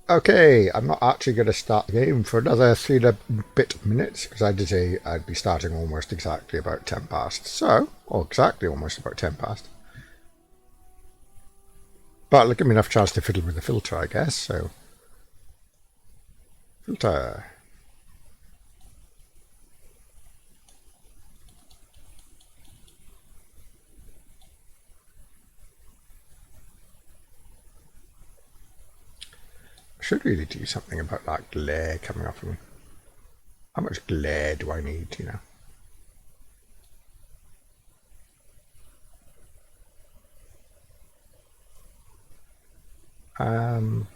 Okay, I'm not actually going to start the game for another 3 and a bit minutes because I did say I'd be starting almost exactly about 10 past. So, or exactly almost about 10 past. But it'll give me enough chance to fiddle with the filter, I guess. So, filter. I should really do something about that glare coming off of me. How much glare do I need, you know? Um,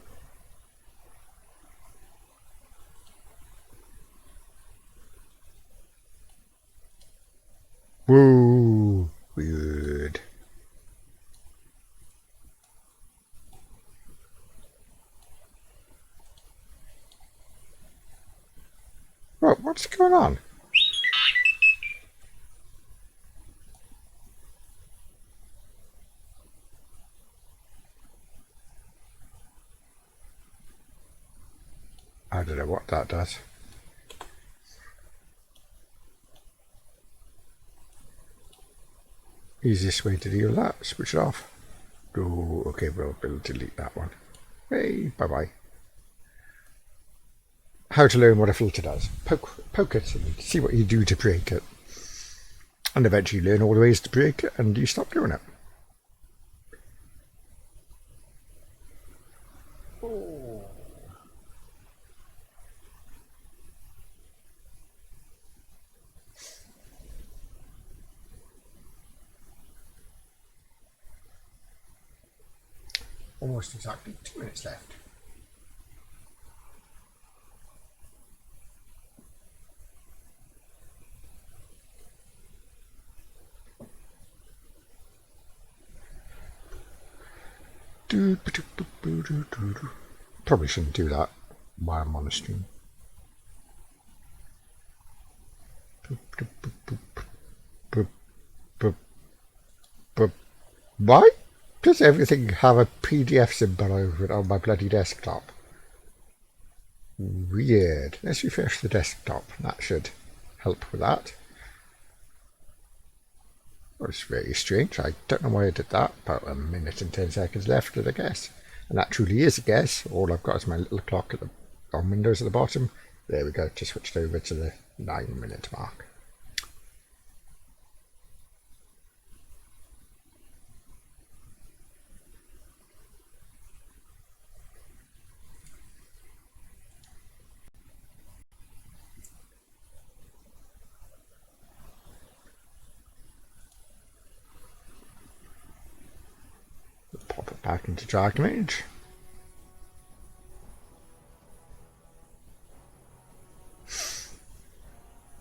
Woo, weird. What's going on? I don't know what that does. Easiest way to deal with that, switch it off. Oh, okay, we'll delete that one. Hey, bye-bye. How to learn what a filter does. Poke it and see what you do to break it. And eventually learn all the ways to break it and you stop doing it. Oh. Almost exactly 2 minutes left. Probably shouldn't do that while I'm on the stream. Why does everything have a PDF symbol over it on my bloody desktop? Weird. Let's refresh the desktop. That should help with that. Well, it's very strange. I don't know why I did that. About 1 minute and 10 seconds left at a guess. And that truly is a guess. All I've got is my little clock on Windows at the bottom. There we go. Just switched over to the 9-minute mark. Pop it back into Dragon Age.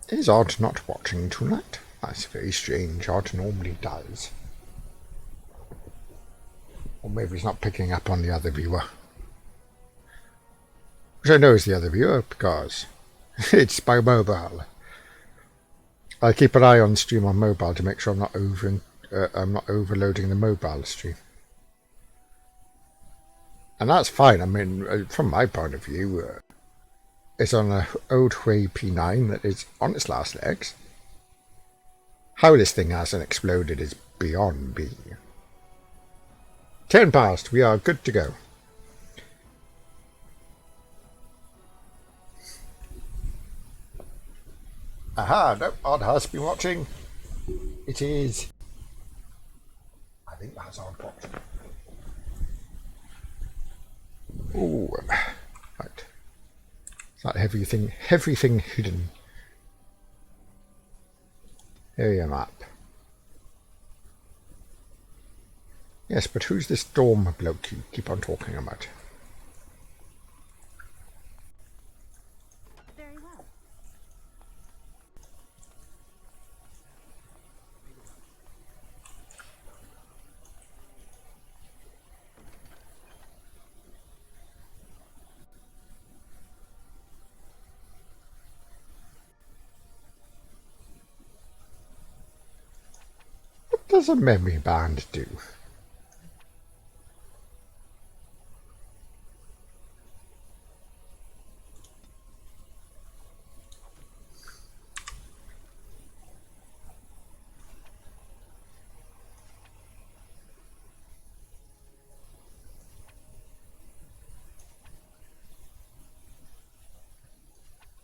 Is Odd not watching tonight? That's very strange. Odd normally does. Or maybe he's not picking up on the other viewer. Which I know is the other viewer because it's by mobile. I keep an eye on stream on mobile to make sure I'm not overloading the mobile stream. And that's fine. I mean, from my point of view, it's on an old Huawei P9 that is on its last legs. How this thing hasn't exploded is beyond me. 10 past, we are good to go. Aha, no, Odd has been watching. It is. I think that's Odd watching. Oh, right. It's that everything hidden. Area map. Yes, but who's this Storm bloke you keep on talking about? Very well. What does a memory band do?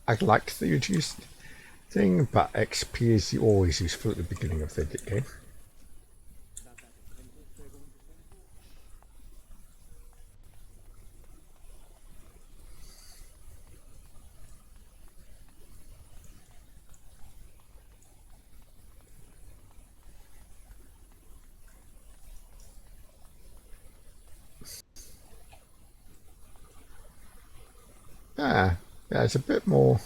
I like the reduced thing, but XP is always useful at the beginning of the game. Yeah, it's a bit more.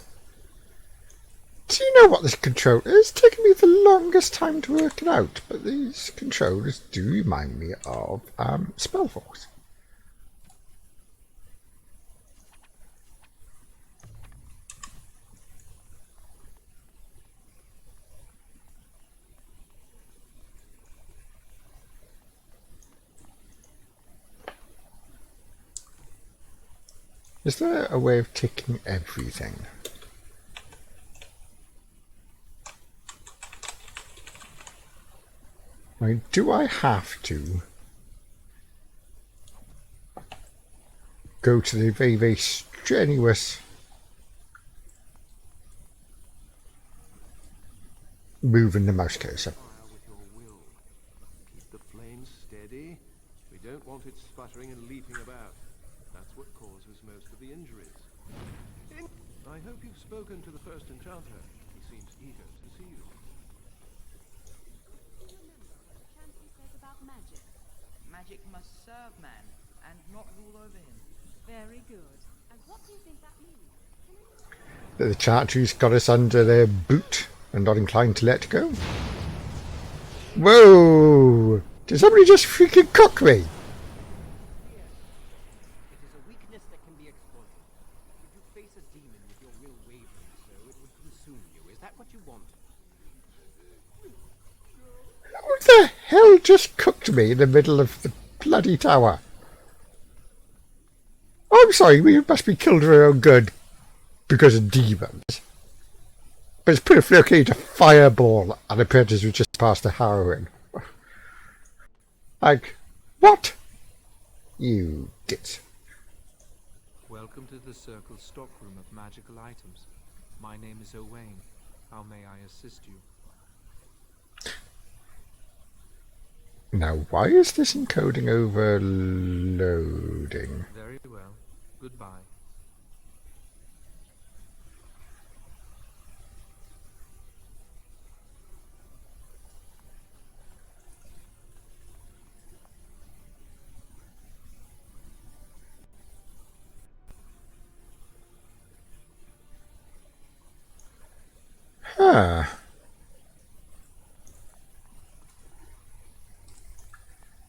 Do you know what this controller is? It's taken me the longest time to work it out, but these controllers do remind me of Spellforce. Is there a way of ticking everything? I mean, do I have to go to the very, very strenuous moving the mouse cursor? Keep the flames steady. We don't want it sputtering and leaping about. That's what causes most of the injuries. I hope you've spoken to the first enchanter. He seems eager to see you. Do you remember what the Chancellor says about magic? Magic must serve man, and not rule over him. Very good. And what do you think that means? The Chartreuse got us under their boot and not inclined to let go. Whoa! Did somebody just freaking cook me? It is a weakness that can be exploited. If you face a demon with your will wavering so, it would consume you. Is that what you want? Who the hell just cooked me in the middle of the bloody tower? Oh, I'm sorry, we must be killed for our own good because of demons. But it's perfectly okay to fireball an apprentice who just passed the harrowing. Like, what? You git. Welcome to the Circle stockroom of magical items. My name is Owain. How may I assist you? Now, why is this encoding overloading? Very well. Goodbye. Huh.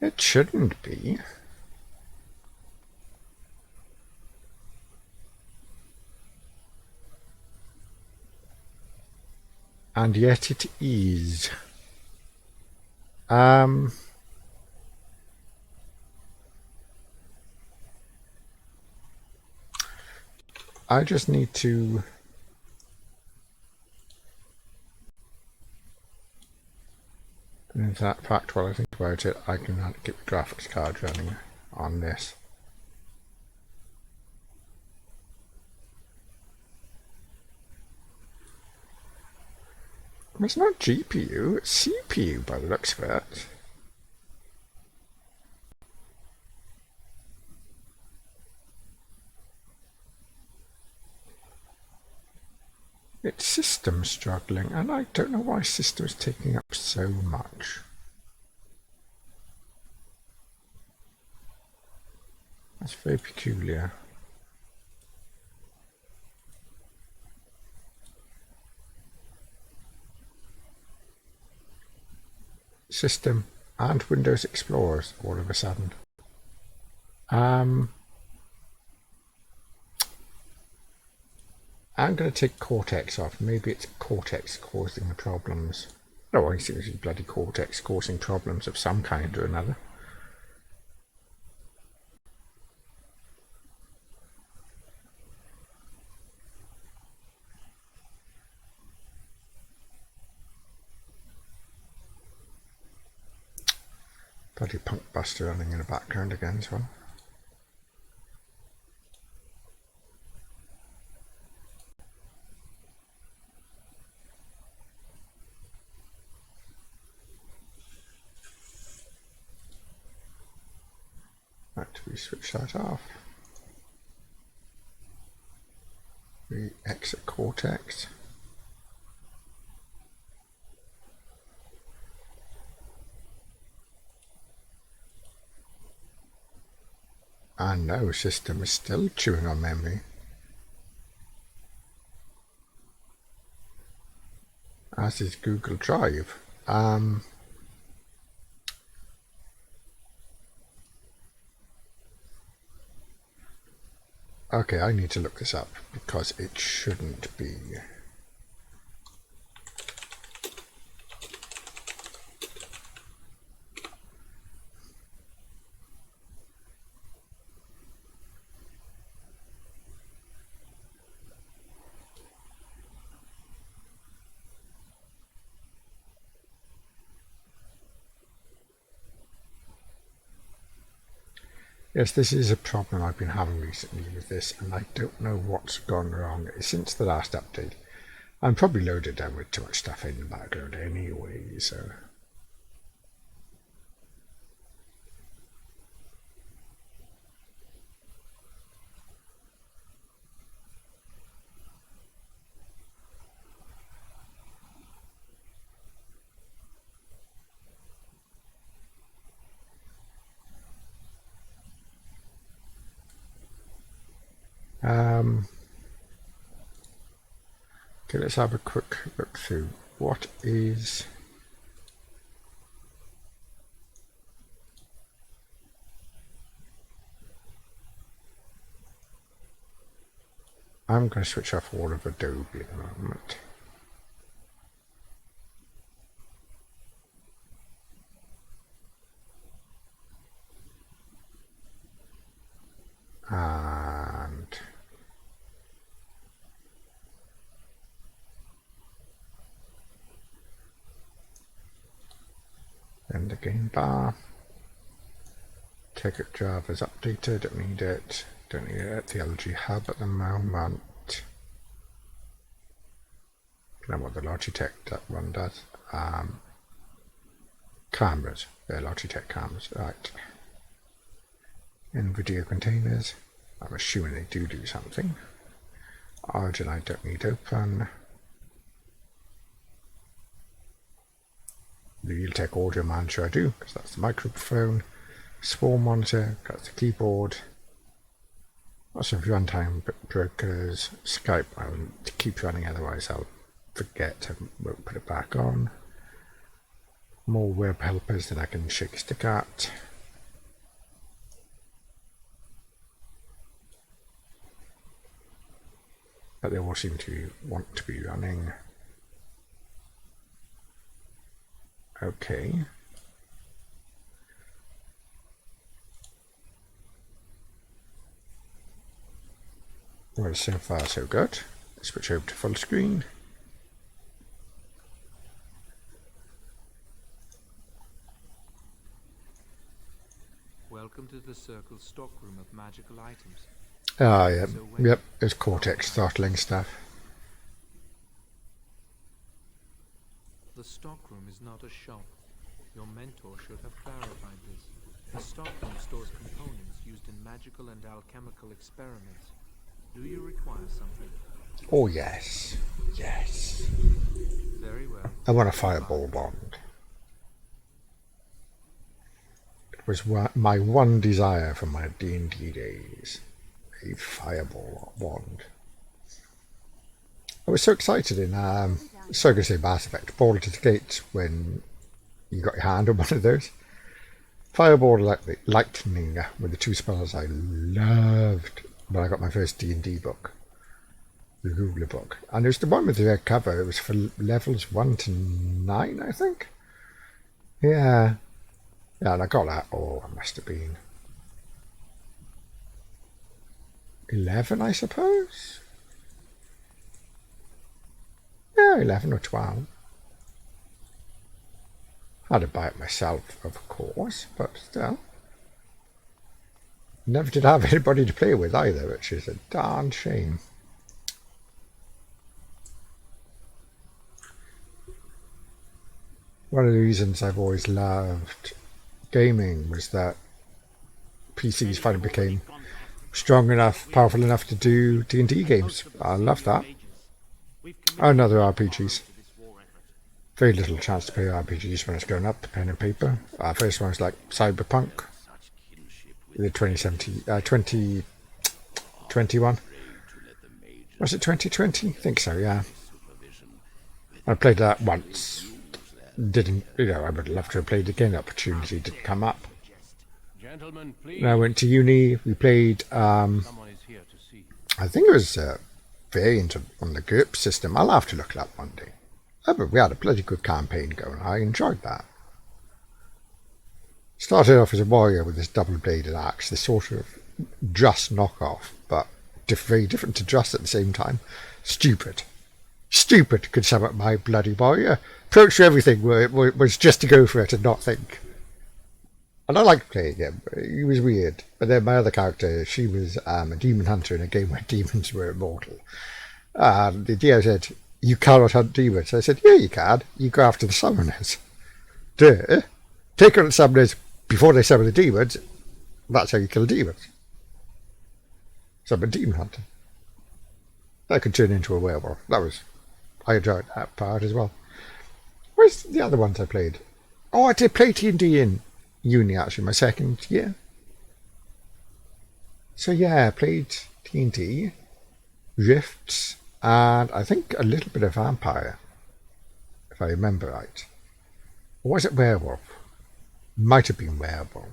It shouldn't be. And yet it is. I just need to. In fact, while I think about it, I can get the graphics card running on this. It's not GPU, it's CPU by the looks of it. It's system struggling, and I don't know why system is taking up so much. That's very peculiar. System and Windows Explorers all of a sudden. I'm going to take Cortex off. Maybe it's Cortex causing the problems. No, I think it's bloody Cortex causing problems of some kind or another. Bloody Punk Buster running in the background again as well. Right, we switch that off. We exit Cortex. And no, system is still chewing on memory. As is Google Drive. Okay, I need to look this up because it shouldn't be. Yes, this is a problem I've been having recently with this, and I don't know what's gone wrong since the last update. I'm probably loaded down with too much stuff in the background anyway, so. Okay, let's have a quick look through. What is... I'm going to switch off all of Adobe at the moment. And then the game bar. Ticket Java's updated, don't need it. Don't need it at the LG Hub at the moment. Don't know what the Logitech one does. Cameras. They're Logitech cameras, right. In video containers. I'm assuming they do something. Origin I don't need open. The Realtek Audio Manager I do, because that's the microphone. Swarm Monitor, that's the keyboard. Lots of runtime brokers. Skype I will keep running, otherwise I'll forget and won't put it back on. More web helpers that I can shake a stick at. But they all seem to want to be running. Okay. Well, so far so good. Let's switch over to full screen. Welcome to the Circle stockroom of magical items. Ah, yeah. Yep, it's Cortex throttling stuff. The stockroom is not a shop. Your mentor should have clarified this. The stockroom stores components used in magical and alchemical experiments. Do you require something? Oh yes, yes. Very well. I want a fireball wand. It was my one desire from my D&D days. A fireball wand. I was so excited in so going to say Mass Effect, Baldur's Gate, when you got your hand on one of those. Fireball lightning were the two spells I loved when I got my first D&D book, the ruler book, and it was the one with the red cover. It was for levels 1 to 9, I think. Yeah, and I got that. Oh, it must have been 11, I suppose. Yeah, 11 or 12. I had to buy it myself, of course, but still. Never did have anybody to play with either, which is a darn shame. One of the reasons I've always loved gaming was that PCs finally became strong enough, powerful enough to do D&D games. I love that. And other RPGs. Very little chance to play RPGs when I was growing up, pen and paper. First one was like Cyberpunk, the 2021. Was it 2020? I think so, yeah. I played that once. Didn't, I would love to have played again. The opportunity didn't come up. Gentlemen, please. When I went to uni, we played, Someone is here to see you. I think it was a variant on the GURP system. I'll have to look it up one day. But we had a bloody good campaign going. I enjoyed that. Started off as a warrior with this double-bladed axe, this sort of Just knockoff, but very different to Just at the same time. Stupid could sum up my bloody warrior. Approach to everything was just to go for it and not think. And I liked playing him. He was weird. But then my other character, she was a demon hunter in a game where demons were immortal. And the DM said, "You cannot hunt demons." I said, "Yeah, you can. You go after the summoners." Duh. Take on the summoners before they summon the demons. That's how you kill demons. So I'm a demon hunter. That could turn into a werewolf. I enjoyed that part as well. Where's the other ones I played? Oh, I did play D&D in uni, actually, my second year. So yeah, I played D&D, Rifts, and I think a little bit of Vampire, if I remember right. Or was it Werewolf? Might have been Werewolf.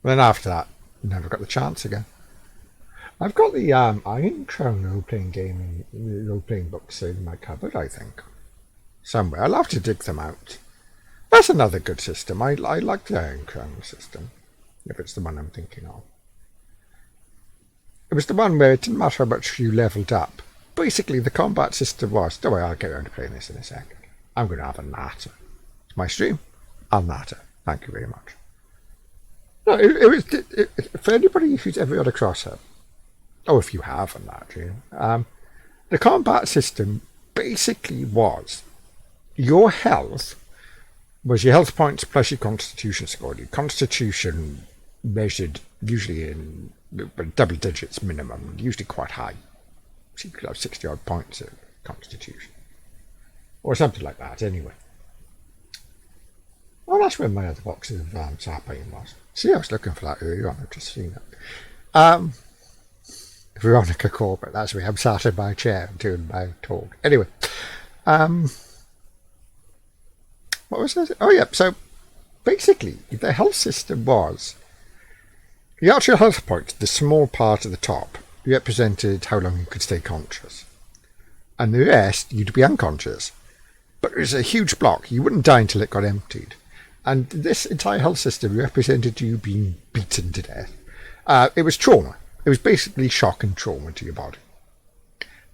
Then after that, never got the chance again. I've got the Iron Crown role-playing books in my cupboard, I think. Somewhere. I'll have to dig them out. That's another good system. I like the Iron Crown system, if it's the one I'm thinking of. It was the one where it didn't matter how much you leveled up. Basically, the combat system was... Don't worry, I'll get around to playing this in a second. I'm going to have a natter. It's my stream. I'll natter. Thank you very much. No, it was... for anybody who's ever run across it, oh, if you haven't, actually, the combat system basically was your health was your health points plus your constitution score. Your constitution measured usually in double digits minimum, usually quite high. So you could have 60 odd points of constitution. Or something like that, anyway. Oh, that's where my other box of Sapine was. See, I was looking for that earlier on, I've just seen it. Veronica Corbett, that's me. I'm sat in my chair doing my talk. Anyway, what was that? Oh, yeah. So basically, the health system was the actual health point, the small part at the top, represented how long you could stay conscious. And the rest, you'd be unconscious. But it was a huge block. You wouldn't die until it got emptied. And this entire health system represented you being beaten to death. It was trauma. It was basically shock and trauma to your body.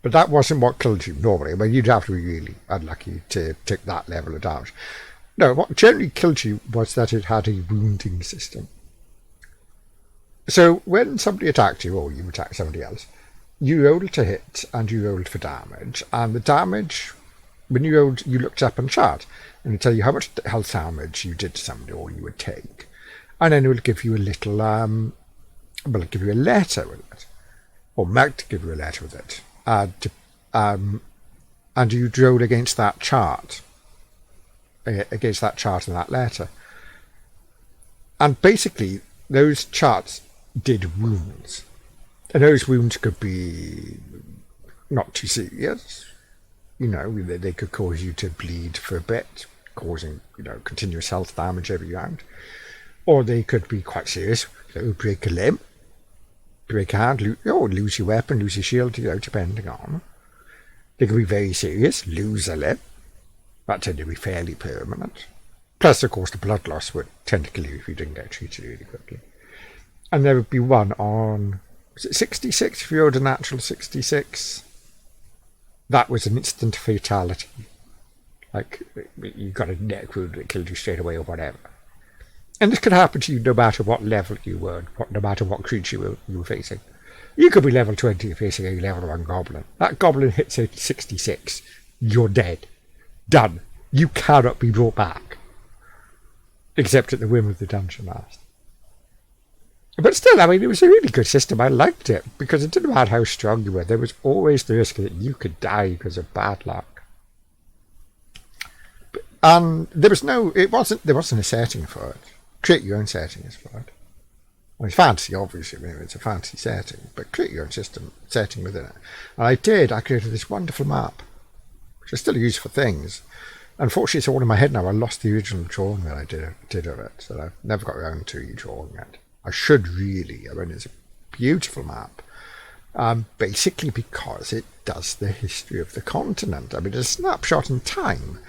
But that wasn't what killed you normally. I mean, you'd have to be really unlucky to take that level of damage. No, what generally killed you was that it had a wounding system. So when somebody attacked you, or you attacked somebody else, you rolled to hit and you rolled for damage. And the damage, when you rolled, you looked up on the chart and it would tell you how much health damage you did to somebody or you would take. And then it would give you a little... well, it'll give you a letter with it, or might give you a letter with it, and you roll against that chart, and that letter. And basically, those charts did wounds, and those wounds could be not too serious. They could cause you to bleed for a bit, causing continuous health damage every round, or they could be quite serious. They would break a limb. Break a hand, lose your weapon, lose your shield, depending on. They can be very serious, lose a limb. That tend to be fairly permanent. Plus, of course, the blood loss would tend to kill you if you didn't get treated really quickly. And there would be one on, was it 66? If you rolled a natural 66, that was an instant fatality. Like, you got a neck wound that killed you straight away or whatever. And this could happen to you no matter what level you were, no matter what creature you were facing. You could be level 20 facing a level 1 goblin. That goblin hits a 66. You're dead. Done. You cannot be brought back. except at the whim of the dungeon master. But still, I mean, it was a really good system. I liked it because it didn't matter how strong you were. There was always the risk that you could die because of bad luck. And there wasn't a setting for it. Create your own settings for it. Well, it's fantasy, obviously. I mean, it's a fantasy setting, but create your own setting within it. And I created this wonderful map, which I still use for things. Unfortunately, it's all in my head now. I lost the original drawing that I did of it, so I've never got around to redrawing it. I should really. I mean, it's a beautiful map, basically because it does the history of the continent. I mean, it's a snapshot in time,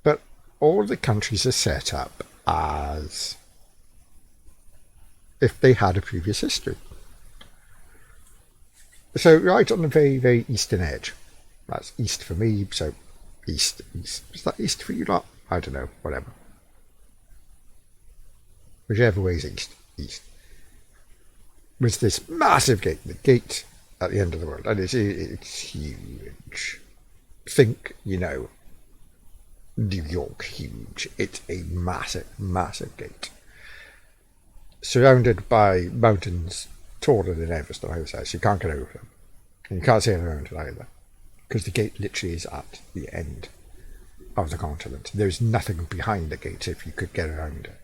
but all the countries are set up as if they had a previous history. So right on the very, very eastern edge, that's east for me, so east. Is that east for you lot? I don't know, whatever. Whichever way is east. Was this massive gate, the gate at the end of the world, and it's huge. Think, New York huge. It's a massive, massive gate. Surrounded by mountains taller than Everest on either side, so you can't get over them. And you can't sail around it either, because the gate literally is at the end of the continent. There's nothing behind the gate if you could get around it.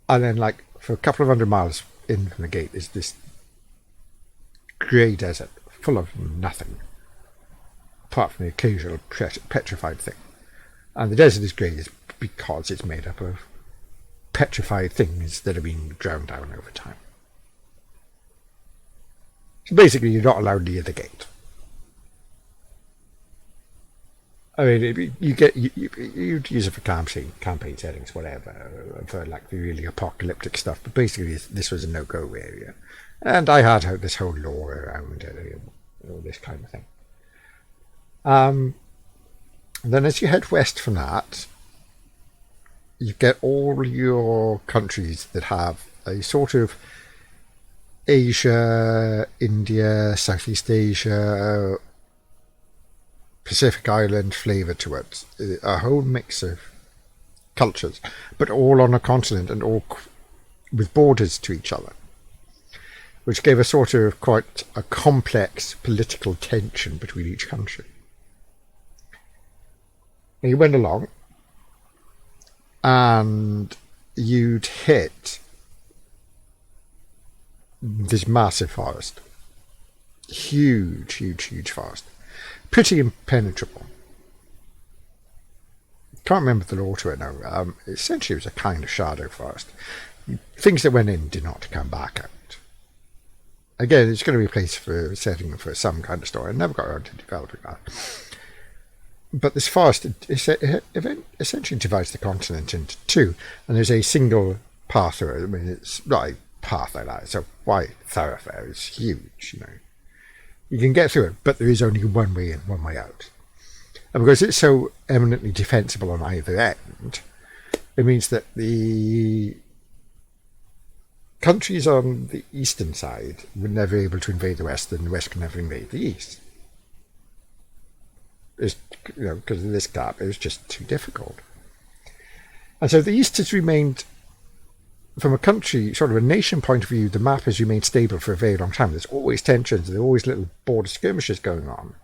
And then, for a couple of 100 miles in from the gate is this grey desert full of nothing, apart from the occasional petrified thing. And the desert is grey because it's made up of petrified things that have been drowned down over time. So basically, you're not allowed near the gate. I mean, you'd use it for campaign settings, whatever, for the really apocalyptic stuff. But basically, this was a no-go area, and I had this whole lore around it, all this kind of thing. Then, as you head west from that, you get all your countries that have a sort of Asia, India, Southeast Asia, Pacific Island flavour to it. A whole mix of cultures, but all on a continent and all with borders to each other, which gave a sort of quite a complex political tension between each country. And you went along, and you'd hit this massive forest. Huge, huge, huge forest. Pretty impenetrable. Can't remember the law to it now. Essentially, it was a kind of shadow forest. Things that went in did not come back out. Again, it's going to be a place for a setting for some kind of story. I never got around to developing that. But this forest essentially divides the continent into two, and there's a single path through it. I mean, it's not a path like that. It's a wide thoroughfare. It's huge, You can get through it, but there is only one way in, one way out. And because it's so eminently defensible on either end, it means that the countries on the eastern side were never able to invade the west, and the west could never invade the east. Because of this gap, it was just too difficult. And so the East has remained, from a country, sort of a nation point of view, the map has remained stable for a very long time. There's always tensions, there are always little border skirmishes going on.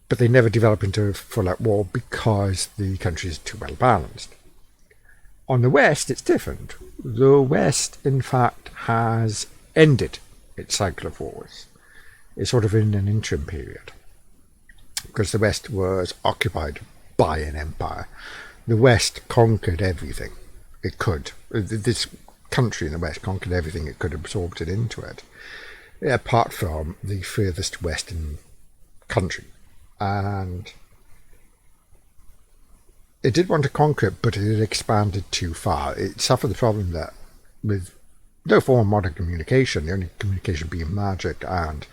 But they never develop into a full-out war because the country is too well balanced. On the West, it's different. The West, in fact, has ended its cycle of wars. It's sort of in an interim period, because the West was occupied by an empire. The West conquered everything it could. This country in the West conquered everything it could, absorbed it into it, apart from the furthest western country. And it did want to conquer it, but it had expanded too far. It suffered the problem that with no form of modern communication, the only communication being magic and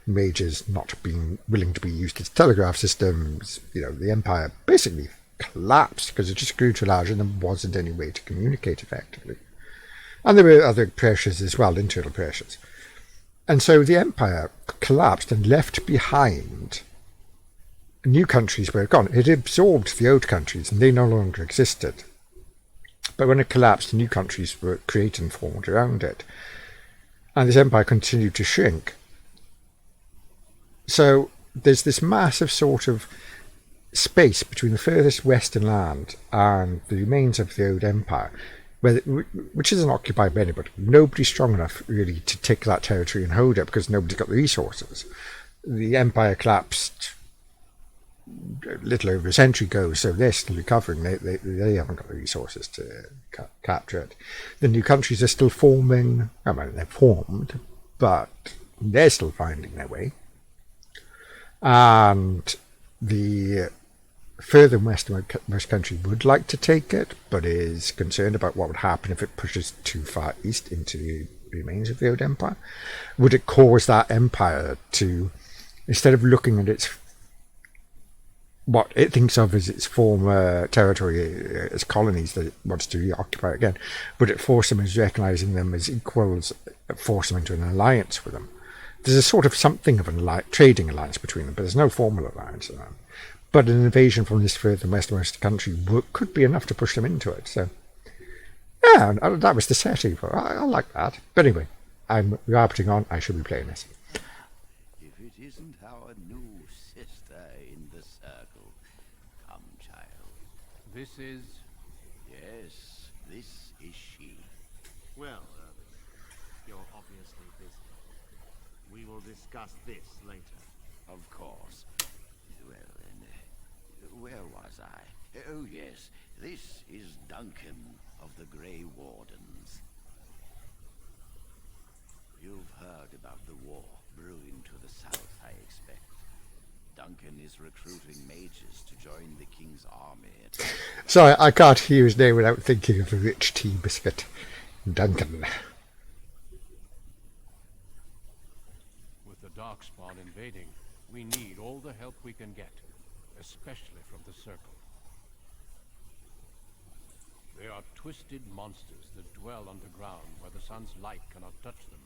mages not being willing to be used as telegraph systems, the empire basically collapsed because it just grew too large and there wasn't any way to communicate effectively. And there were other pressures as well, internal pressures. And so the empire collapsed and left behind new countries were gone. It absorbed the old countries and they no longer existed. But when it collapsed, new countries were created and formed around it. And this empire continued to shrink. So there's this massive sort of space between the furthest western land and the remains of the old empire, which isn't occupied by anybody. Nobody's strong enough really to take that territory and hold it because nobody's got the resources. The empire collapsed a little over a century ago, so they're still recovering. They haven't got the resources to capture it. The new countries are still forming. I mean, they're formed, but they're still finding their way. And the further westernmost country would like to take it, but is concerned about what would happen if it pushes too far east into the remains of the old empire. Would it cause that empire to, instead of looking at what it thinks of as its former territory, as colonies that it wants to reoccupy again, would it force them as recognising them as equals, force them into an alliance with them? There's a sort of something of a trading alliance between them, but there's no formal alliance in them. But an invasion from this further westernmost country could be enough to push them into it. So, yeah, that was the setting for it. I like that. But anyway, I'm rabbiting on. I should be playing this. If it isn't our new sister in the circle. Come, child. This is... Yes, this is she. Well, you're obviously busy. We will discuss this later. Of course. Well, then, where was I? Oh, yes, this is Duncan of the Grey Wardens. You've heard about the war brewing to the south, I expect. Duncan is recruiting mages to join the king's army. Sorry, I can't hear his name without thinking of a rich tea biscuit. Duncan. With the Darkspawn invading, we need all the help we can get, especially from the Circle. They are twisted monsters that dwell underground where the sun's light cannot touch them.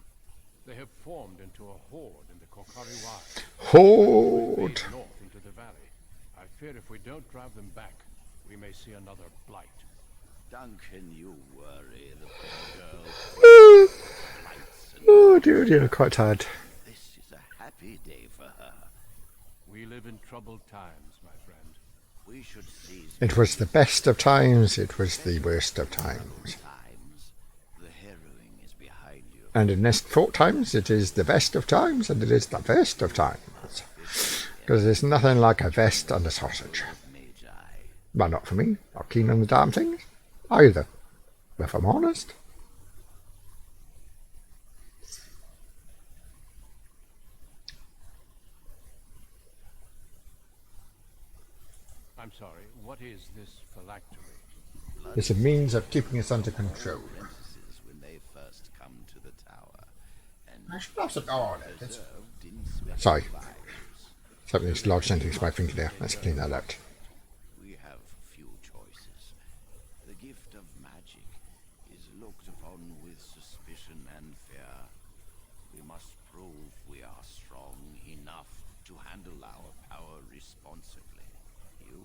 They have formed into a horde in the Kokari Wilds. Horde! North into the valley. I fear if we don't drive them back, we may see another blight. Duncan, you worry the poor girl. Oh dear, quite tired. This is a happy day for her. We live in troubled times, my friend. We should seize It was the best of times, it was the worst of times. times. The harrowing is behind you. And in this 4 times, it is the best of times, and it is the best of times. Because there's nothing like a vest and a sausage. Magi. Well, not for me. Not keen on the damn things. Either. If I'm honest. I'm sorry, what is this phylactery? It's a means of keeping us under control. Apprentices when they first come to the tower. And I should have some... Oh, no, served in special sorry. vials. Something's lodged underneath my finger there. Let's clean that out. We have few choices. The gift of magic is looked upon with suspicion and fear. We must prove we are strong enough to handle our power responsibly. You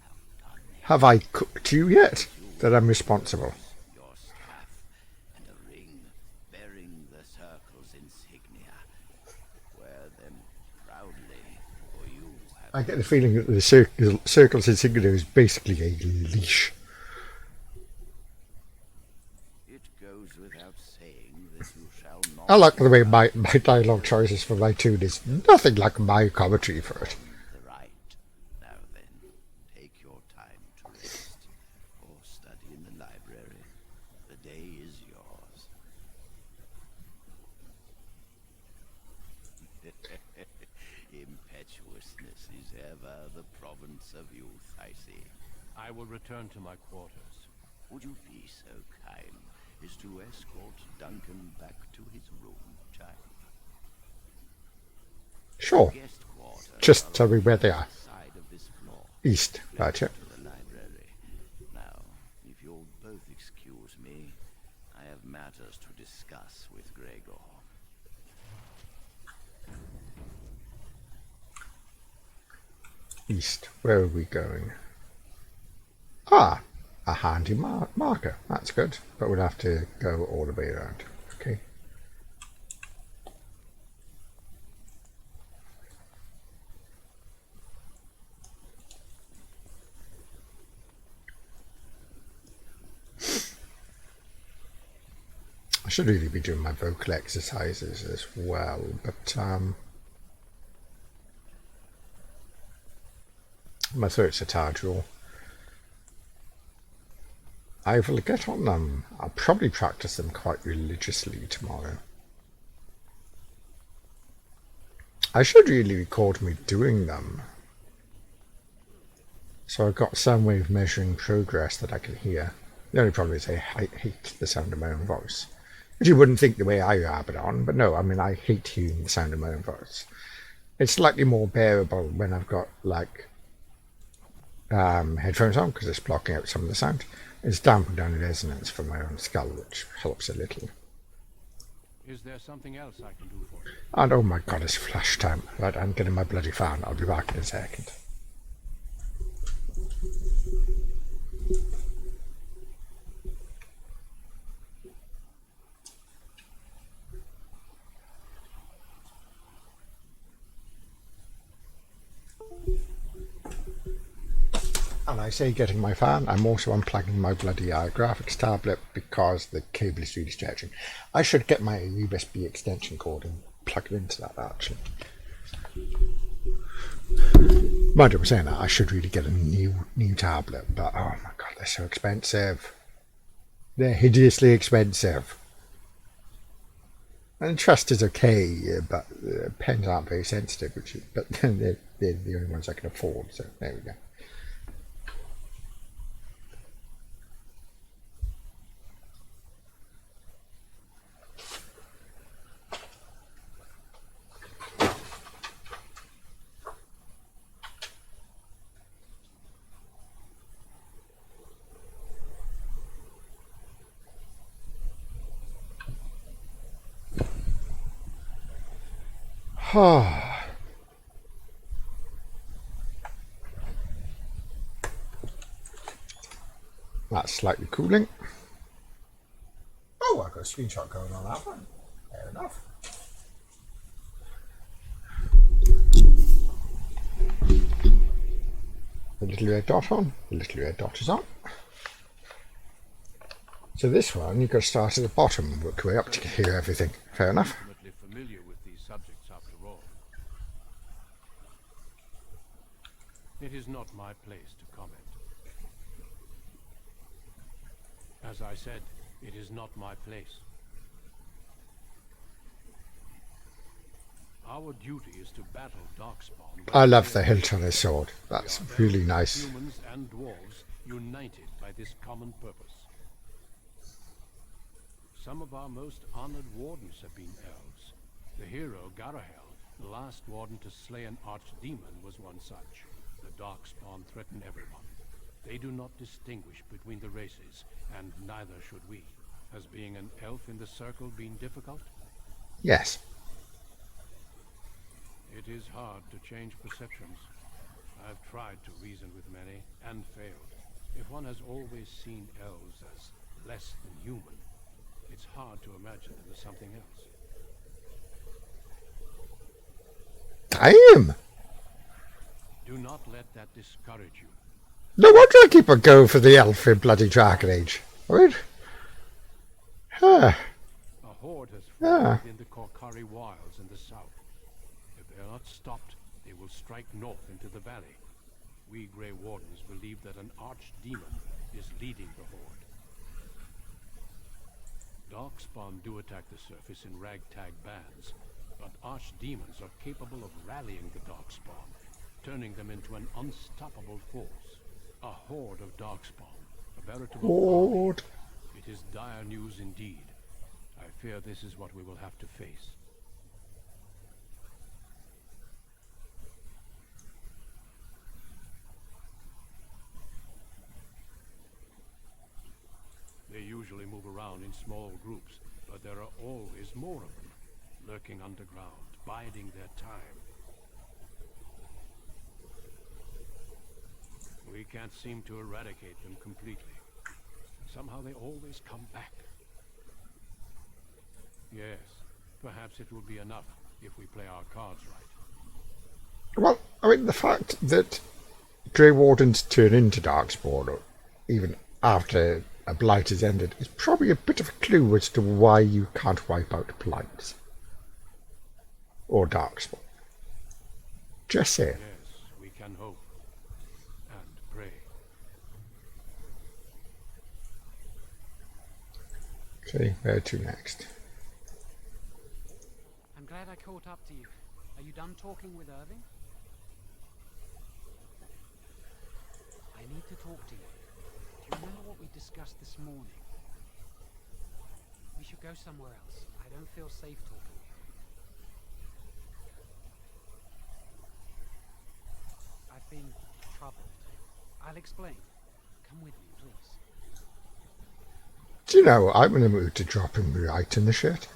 have done it. Have I cooked you yet? That I'm responsible. Your staff and a ring bearing the circle's insignia. Wear them proudly, for you have... I get the feeling that the circle's insignia is basically a leash. It goes without saying that you shall not... I like the way my dialogue choices for my tune is nothing like my commentary for it. The right. Now then, take your time to rest, or study in the library. The day is yours. Impetuousness is ever the province of youth, I see. I will return to my quarters. Would you be so kind as to escort Duncan back to his room, child? Sure. Guest quarters Just are tell me where they are. side of this floor. East. Gotcha. To the library. Now, if you'll both excuse me, I have matters to discuss with Gregor. East. Where are we going? Ah, a handy marker. That's good. But we'll have to go all the way around. Okay. I should really be doing my vocal exercises as well, but my throat's a tad raw. I will get on them. I'll probably practice them quite religiously tomorrow. I should really record me doing them, so I've got some way of measuring progress that I can hear. The only problem is I hate the sound of my own voice. Which you wouldn't think the way I have it on, but no, I mean, I hate hearing the sound of my own voice. It's slightly more bearable when I've got, like, headphones on, because it's blocking out some of the sound. It's dampened down the resonance from my own skull, which helps a little. Is there something else I can do for you? And oh my god, it's flash time. Right, I'm getting my bloody fan. I'll be back in a second. And I say getting my fan, I'm also unplugging my bloody graphics tablet because the cable is really stretching. I should get my USB extension cord and plug it into that actually. Mind you, I'm saying that I should really get a new tablet, but oh my god, they're so expensive. They're hideously expensive. And trust is okay, but pens aren't very sensitive, but they're the only ones I can afford, so there we go. That's slightly cooling. Oh, I've got a screenshot going on that one. Fair enough. The little red dot on. The little red dot is on. So this one, you've got to start at the bottom and work your way up to hear everything. Fair enough. Intimately familiar with these subjects, after all. It is not my place to comment. As I said, it is not my place. Our duty is to battle Darkspawn. I love the hilt on his sword. That's really nice. Humans and dwarves united by this common purpose. Some of our most honored wardens have been elves. The hero Garahel, the last warden to slay an archdemon, was one such. The Darkspawn threaten everyone. They do not distinguish between the races, and neither should we. Has being an elf in the circle been difficult? Yes. It is hard to change perceptions. I've tried to reason with many, and failed. If one has always seen elves as less than human, it's hard to imagine them as something else. Damn! Do not let that discourage you. No wonder I keep on going for the elf in bloody Dragon Age. Right? Huh. A horde has formed within the Korkari wilds in the south. If they are not stopped, they will strike north into the valley. We Grey Wardens believe that an archdemon is leading the horde. Darkspawn do attack the surface in ragtag bands, but archdemons are capable of rallying the Darkspawn, turning them into an unstoppable force. A horde of Darkspawn, a veritable Horde. army. It is dire news indeed. I fear this is what we will have to face. They usually move around in small groups, but there are always more of them, lurking underground, biding their time. We can't seem to eradicate them completely. Somehow they always come back. Yes, perhaps it will be enough if we play our cards right. Well, I mean, the fact that Grey Wardens turn into Darkspawn, even after a Blight has ended, is probably a bit of a clue as to why you can't wipe out Blights. Or Darkspawn. Just saying. Yes, we can hope. And pray. Okay, where to next? I'm glad I caught up to you. Are you done talking with Irving? I need to talk to you. Do you remember what we discussed this morning? We should go somewhere else. I don't feel safe talking here. I've been troubled. I'll explain. Come with me, please. Do you know, I'm in the mood to drop him right in the shit.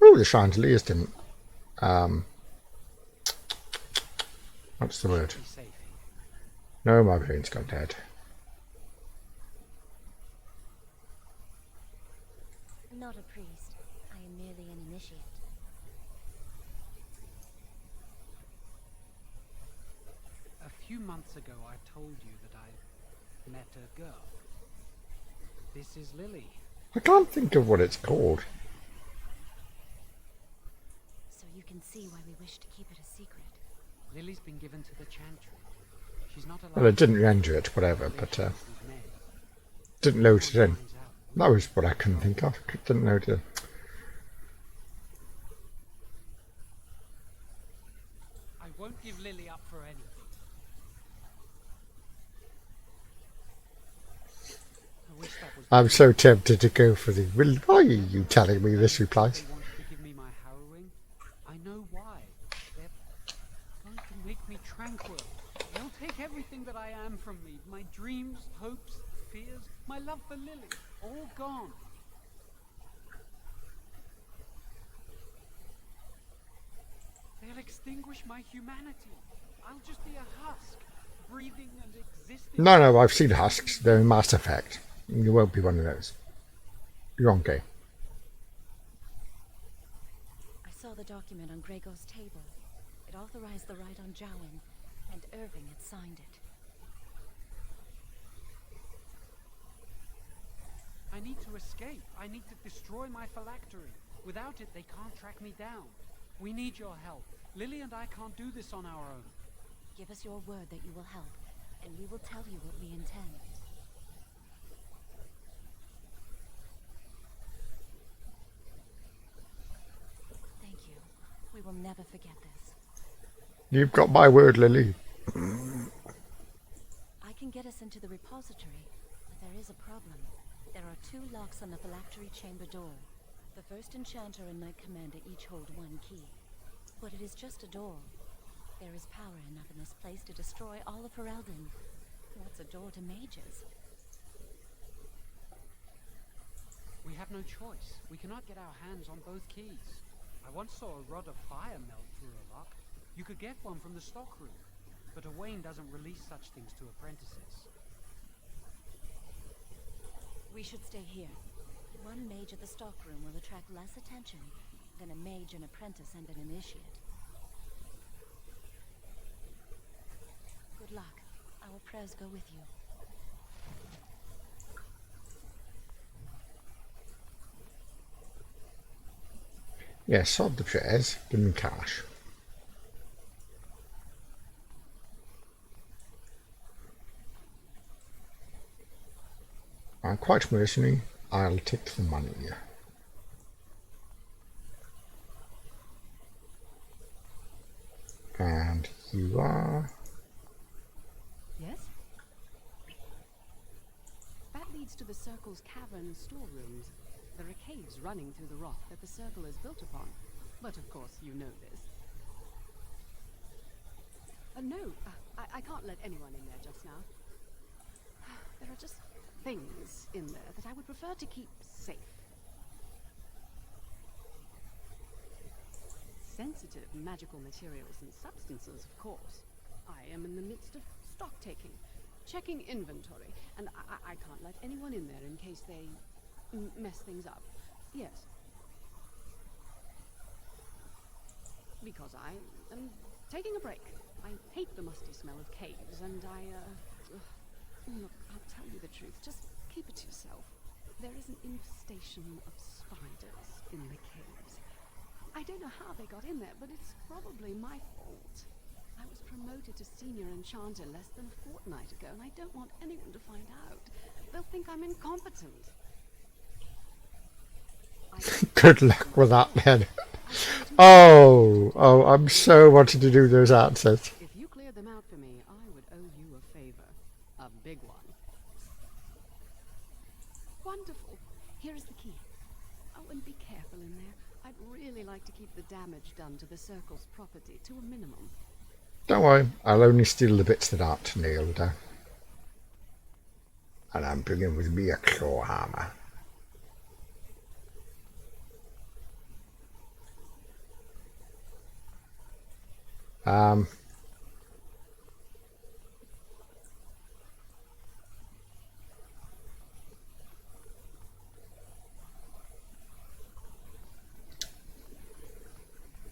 Oh, the chandeliers didn't. What's the word? Be safe. No, my brain's gone dead. Not a priest. I am merely an initiate. A few months ago, I told you that I met a girl. This is Lily. I can't think of what it's called. So you can see why we wish to keep it a secret. Lily's been given to the Chantry. She's not allowed. Well, it didn't render it, whatever, but relations with men. didn't load it in. Finds out. That was what I couldn't think of. Didn't load it in. I won't give Lily up for anything. I wish that was. I'm so tempted to go for the, well, why are you telling me this replies? They want to give me my harrowing. I know why. They're going to make me tranquil. They'll take everything that I am from me. My dreams, hopes, fears, my love for Lily. All gone. They'll extinguish my humanity. I'll just be a husk, breathing and existing. No, I've seen Husks. They're in Mass Effect. You won't be one of those. You're on game. I saw the document on Gregor's table. It authorized the right on Jowan, and Irving had signed it. I need to escape. I need to destroy my phylactery. Without it, they can't track me down. We need your help. Lily and I can't do this on our own. Give us your word that you will help, and we will tell you what we intend. Thank you. We will never forget this. You've got my word, Lily. I can get us into the repository, but there is a problem. There are 2 locks on the phylactery chamber door. The first enchanter and knight commander each hold 1 key. But it is just a door. There is power enough in this place to destroy all of Ferelden. What's a door to mages? We have no choice. We cannot get our hands on both keys. I once saw a rod of fire melt through a lock. You could get one from the stockroom, but Owain doesn't release such things to apprentices. We should stay here. 1 mage at the stockroom will attract less attention than a mage, an apprentice, and an initiate. Good luck. Our prayers go with you. Yeah, sod the shares. Give me cash. I'm quite mercenary. I'll take the money. And you are... Yes? That leads to the Circle's cavern storerooms. There are caves running through the rock that the Circle is built upon. But of course, you know this. No, I can't let anyone in there just now. There are just things in there that I would prefer to keep safe. Sensitive magical materials and substances, of course. I am in the midst of stock taking. checking inventory, and I can't let anyone in there in case they mess things up. Yes. Because I am taking a break. I hate the musty smell of caves, and look, I'll tell you the truth. Just keep it to yourself. There is an infestation of spiders in the caves. I don't know how they got in there, but it's probably my fault. I was promoted to senior enchanter less than a fortnight ago, and I don't want anyone to find out. They'll think I'm incompetent. Good luck with that, then. Oh, I'm so wanting to do those answers. If you cleared them out for me, I would owe you a favor. A big one. Wonderful. Here is the key. Oh, and be careful in there. I'd really like to keep the damage done to the circle's property to a minimum. Don't worry, I'll only steal the bits that aren't nailed down. And I'm bringing with me a claw hammer.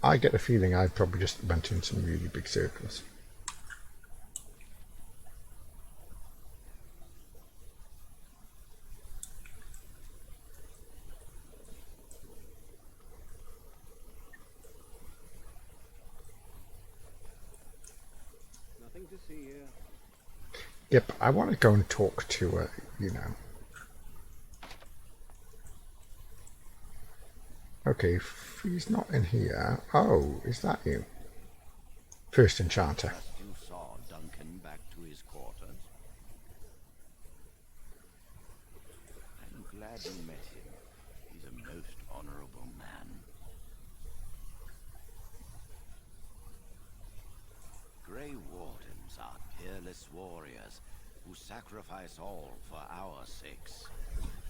I get the feeling I probably just went in some really big circles. Nothing to see here. Yep, I want to go and talk to her, you know. Okay, if he's not in here... Oh, is that you? First Enchanter. Just you saw Duncan back to his quarters. I'm glad you met him. He's a most honorable man. Grey Wardens are peerless warriors who sacrifice all for our sakes.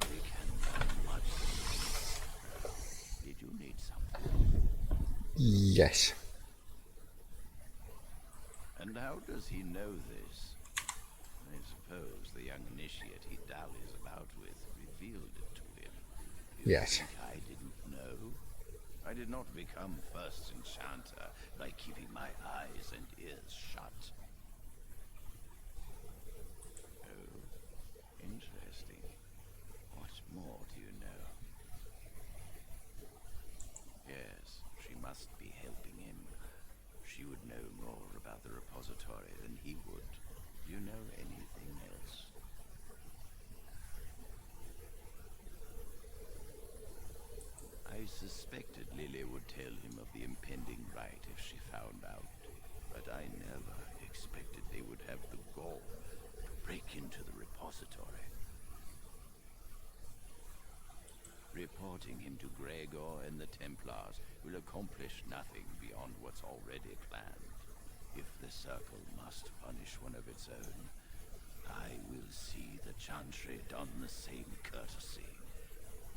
We can learn much from them. Did you need something? Yes. And how does he know this? I suppose the young initiate he dallies about with revealed it to him. You Yes. think I didn't know? I did not become first enchanter by keeping my eyes and ears shut. Oh, interesting. What more do you know? Yes, she must be helping him. She would know more about the repository than he would. Do you know anything else? I suspected Lily would tell him of the impending rite if she found out, but I never expected they would have the gall to break into the repository. Reporting him to Gregor and the Templars will accomplish nothing beyond what's already planned. If the Circle must punish one of its own, I will see the Chantry done the same courtesy.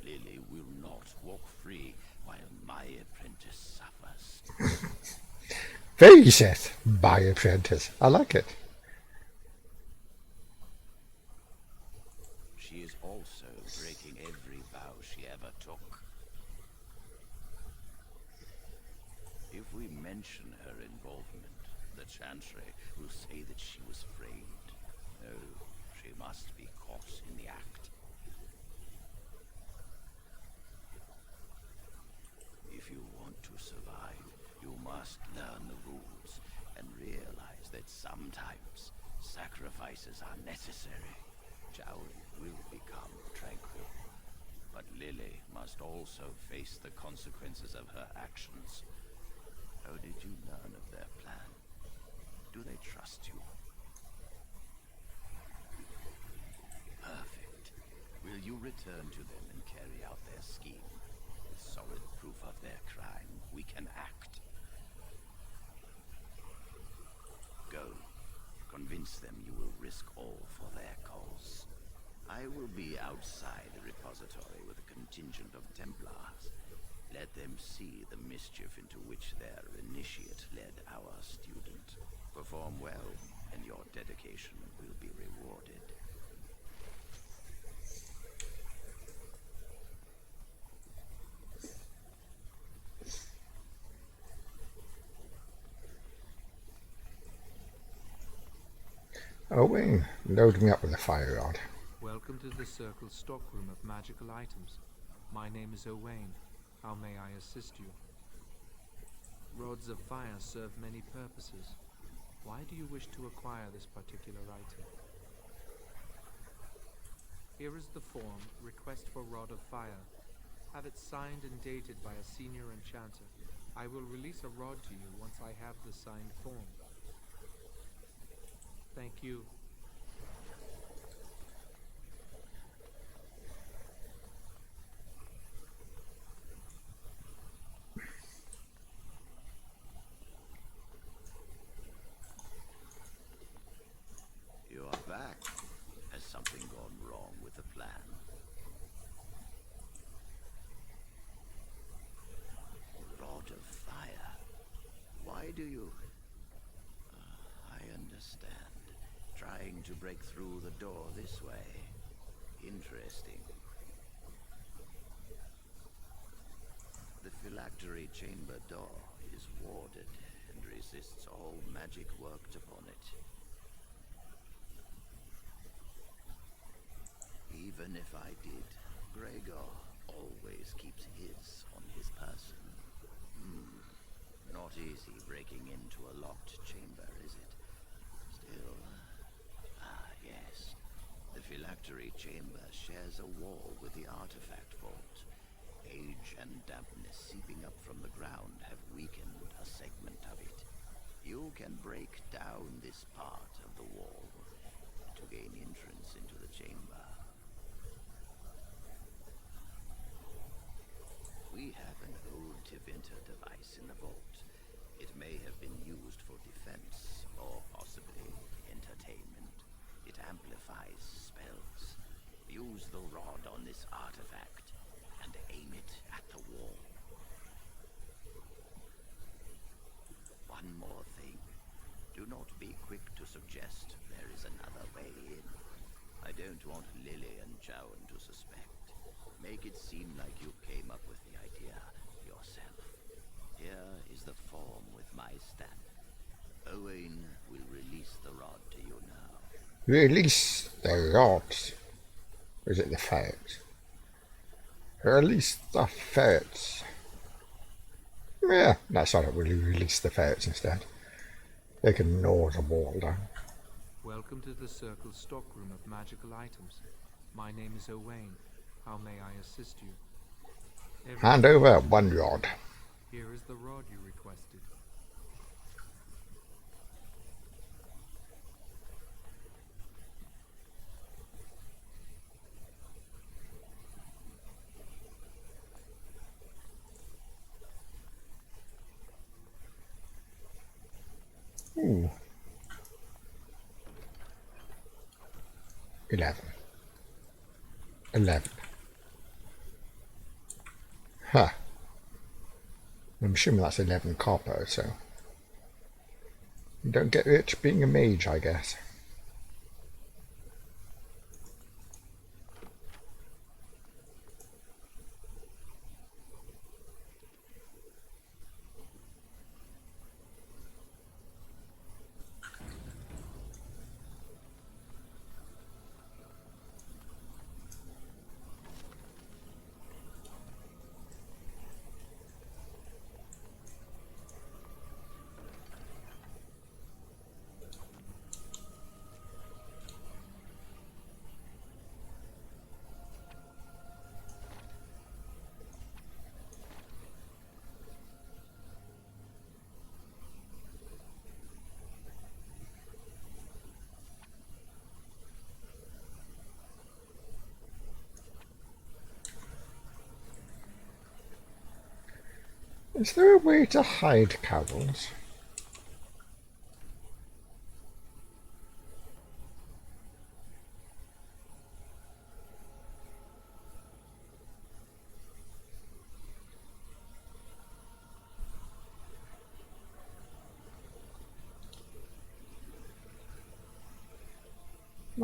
Lily will not walk free while my apprentice suffers. Very set, my apprentice. I like it. She is also breaking every vow she ever took. If we mention her involvement, the Chantry will say that she was framed. No, she must be caught in the act. If you want to survive, you must learn the rules and realize that sometimes sacrifices are necessary. Jowly will become tranquil, but Lily must also face the consequences of her actions. How did you learn of their plan? Do they trust you? Perfect. Will you return to them and carry out their scheme? With solid proof of their crime, we can act. Go. Convince them you will risk all for their cause. I will be outside the repository with a contingent of Templars. Let them see the mischief into which their initiate led our student. Perform well, and your dedication will be rewarded. Owen, load me up with a fire rod. Welcome to the Circle's stockroom of magical items. My name is Owain. How may I assist you? Rods of fire serve many purposes. Why do you wish to acquire this particular item? Here is the form, request for Rod of Fire. Have it signed and dated by a senior enchanter. I will release a rod to you once I have the signed form. Thank you. You are back. Has something gone wrong with the plan? Rod of Fire. Why do you... I understand. Trying to break through the door this way. Interesting. The phylactery chamber door is warded and resists all magic worked upon it. Even if I did, Gregor always keeps his on his person. Not easy breaking into a locked chamber, is it? Still... yes. The phylactery chamber shares a wall with the artifact vault. Age and dampness seeping up from the ground have weakened a segment of it. You can break down this part of the wall to gain entrance into the chamber. We have an old Tiventer device in the vault. It may have been used for defense, or possibly entertainment. It amplifies spells. Use the rod on this artifact, and aim it at the wall. One more thing. Do not be quick to suggest there is another way in. I don't want Lily and Jowan to suspect. Make it seem like you came up with the idea yourself. Here is the form with my stamp. Owain will release the rod to you now. Release the rods. Or is it the ferrets? Release the ferrets. Yeah, that's how it will release the ferrets instead. They can gnaw the wall down. Welcome to the Circle's stockroom of magical items. My name is Owain. How may I assist you? Hand over one rod. Here is the rod you requested. Ooh. 11. Huh. I'm assuming that's 11 copper, so you don't get rich being a mage, I guess. Is there a way to hide cowls?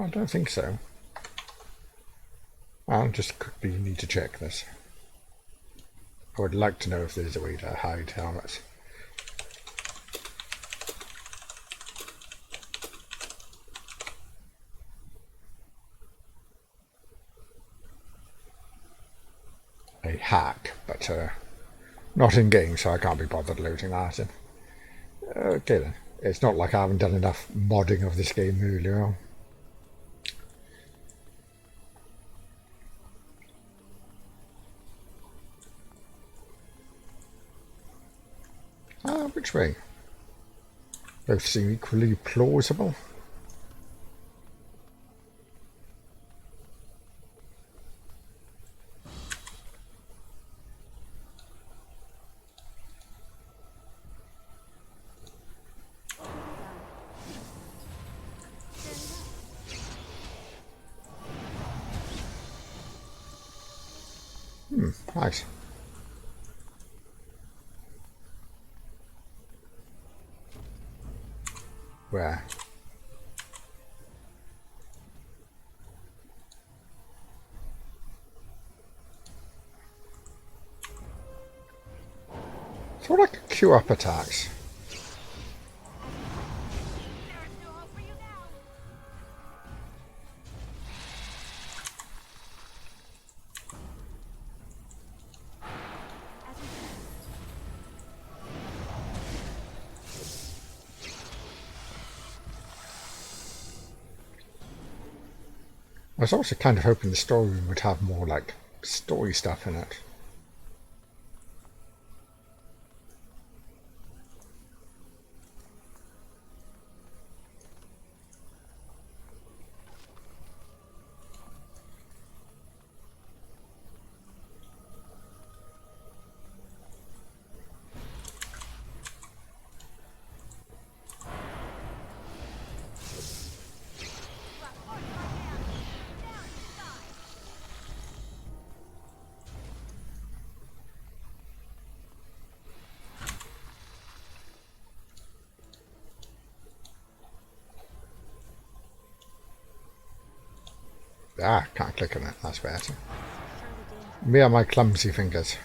I don't think so. I'll just quickly need to check this. I would like to know if there's a way to hide helmets. A hack, but not in game, so I can't be bothered looting that. Okay then. It's not like I haven't done enough modding of this game earlier on. Which way? Both seem equally plausible. Nice. Where? Thought I could queue up attacks. I was also kind of hoping the story would have more like story stuff in it. Ah, can't click on it, that's better. Me and my clumsy fingers.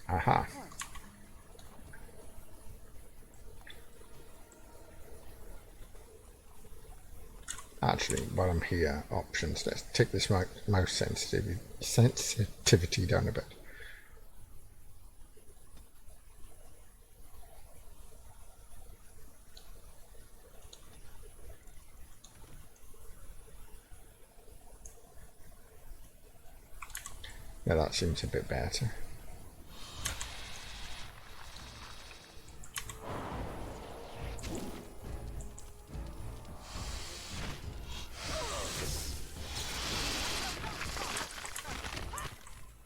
Aha. Actually, while I'm here, options. Let's take this mouse sensitivity down a bit. Yeah, that seems a bit better.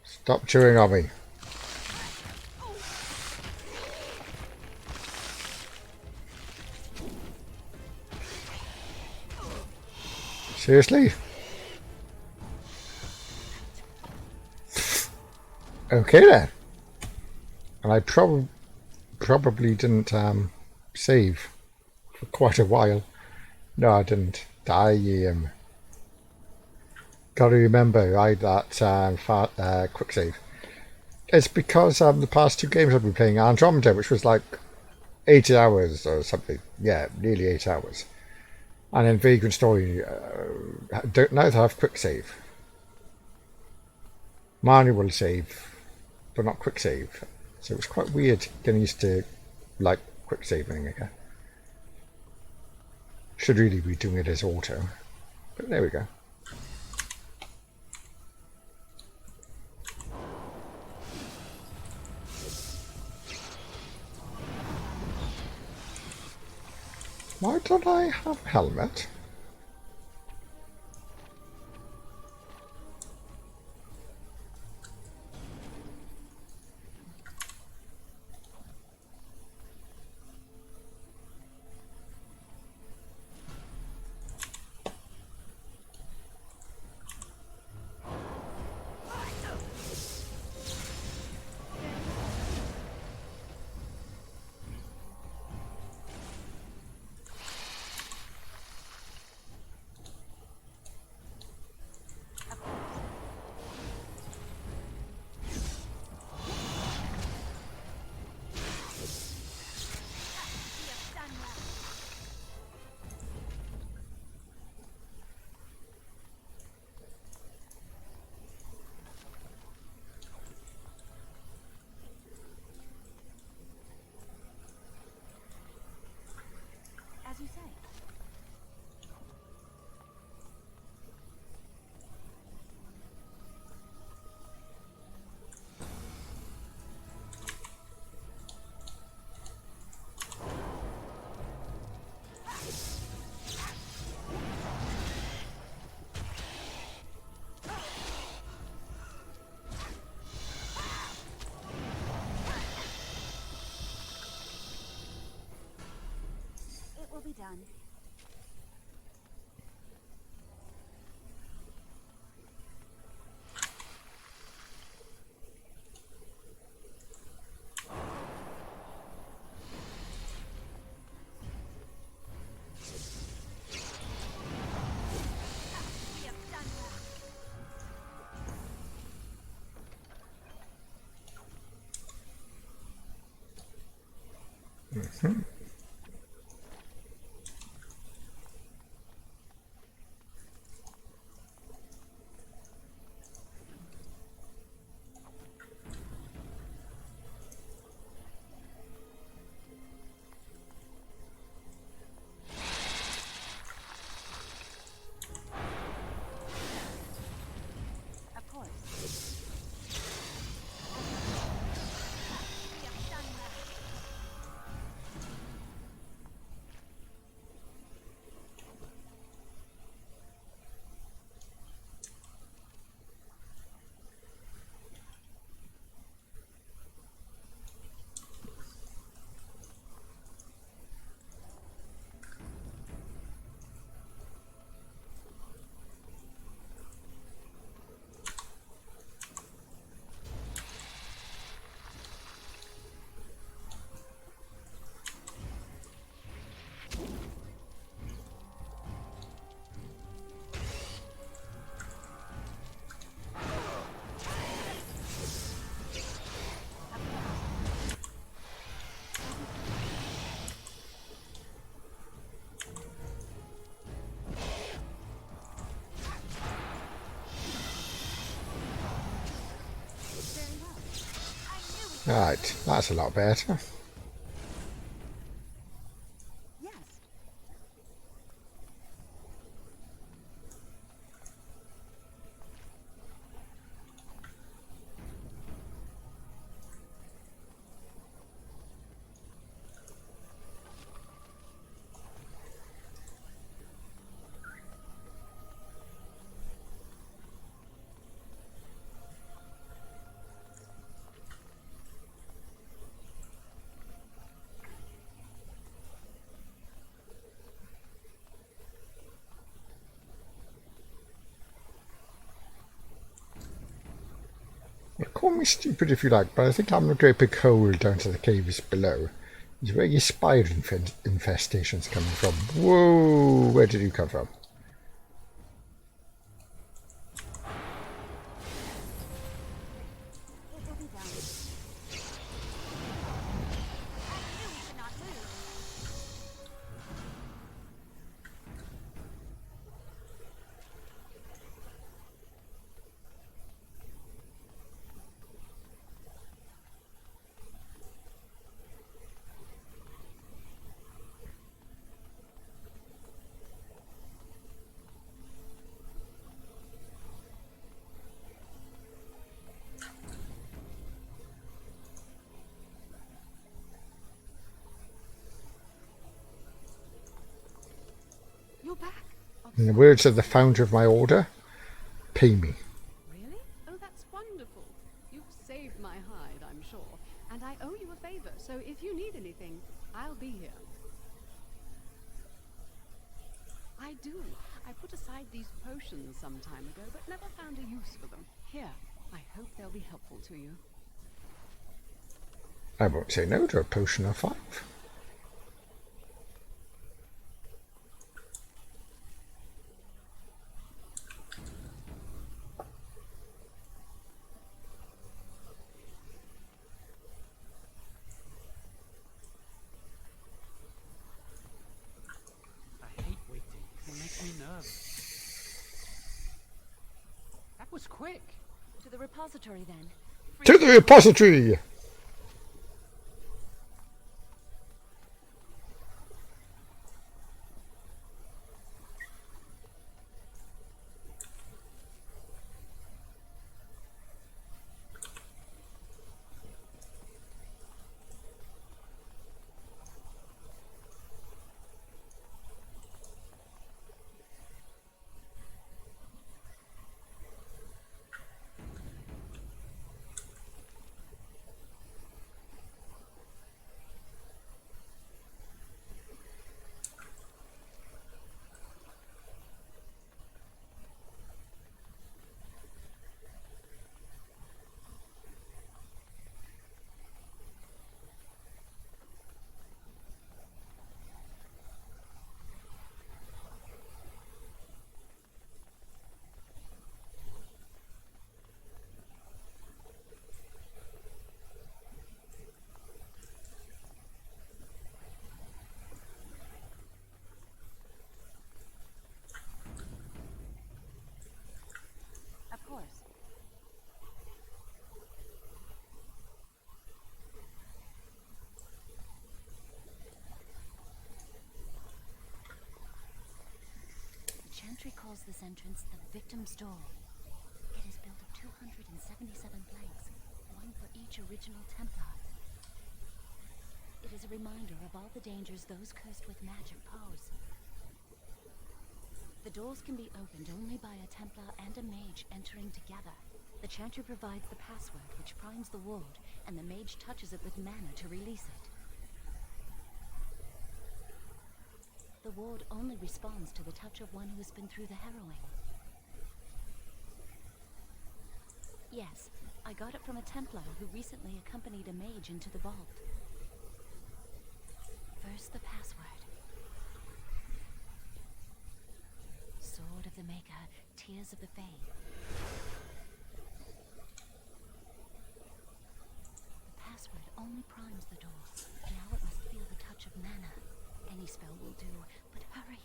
Stop chewing on me. Seriously? Okay then. And I probably didn't save for quite a while. No, I didn't. Damn. Gotta remember, I had that quick save. It's because the past 2 games I've been playing Andromeda, which was like 80 hours or something. Yeah, nearly 8 hours. And then Vagrant Story, don't know to have quick save. Manual save, but not quick save. So it was quite weird getting used to like quick saving again. Should really be doing it as auto. But there we go. Why don't I have a helmet? As you say. It will be done. Of course. Right, that's a lot better. Yes. Yeah, call me stupid if you like, but I think I'm going to go a big hole down to the caves below. Is where your spider infestation's coming from. Whoa, where did you come from? In the words of the founder of my order, pay me. Really? Oh, that's wonderful. You've saved my hide, I'm sure. And I owe you a favor, so if you need anything, I'll be here. I do. I put aside these potions some time ago, but never found a use for them. Here, I hope they'll be helpful to you. I won't say no to a potion of 5. I hate waiting. It makes me nervous. That was quick. To the repository, then. To the repository! Of course. The Chantry calls this entrance the Victim's Door. It is built of 277 planks, one for each original Templar. It is a reminder of all the dangers those cursed with magic pose. The doors can be opened only by a Templar and a mage entering together. The Chantry provides the password, which primes the ward, and the mage touches it with mana to release it. The ward only responds to the touch of one who has been through the harrowing. Yes, I got it from a Templar who recently accompanied a mage into the vault. First, the password. Sword of the Maker, Tears of the Fae. The password only primes the door. Now it must feel the touch of mana. Any spell will do, but hurry.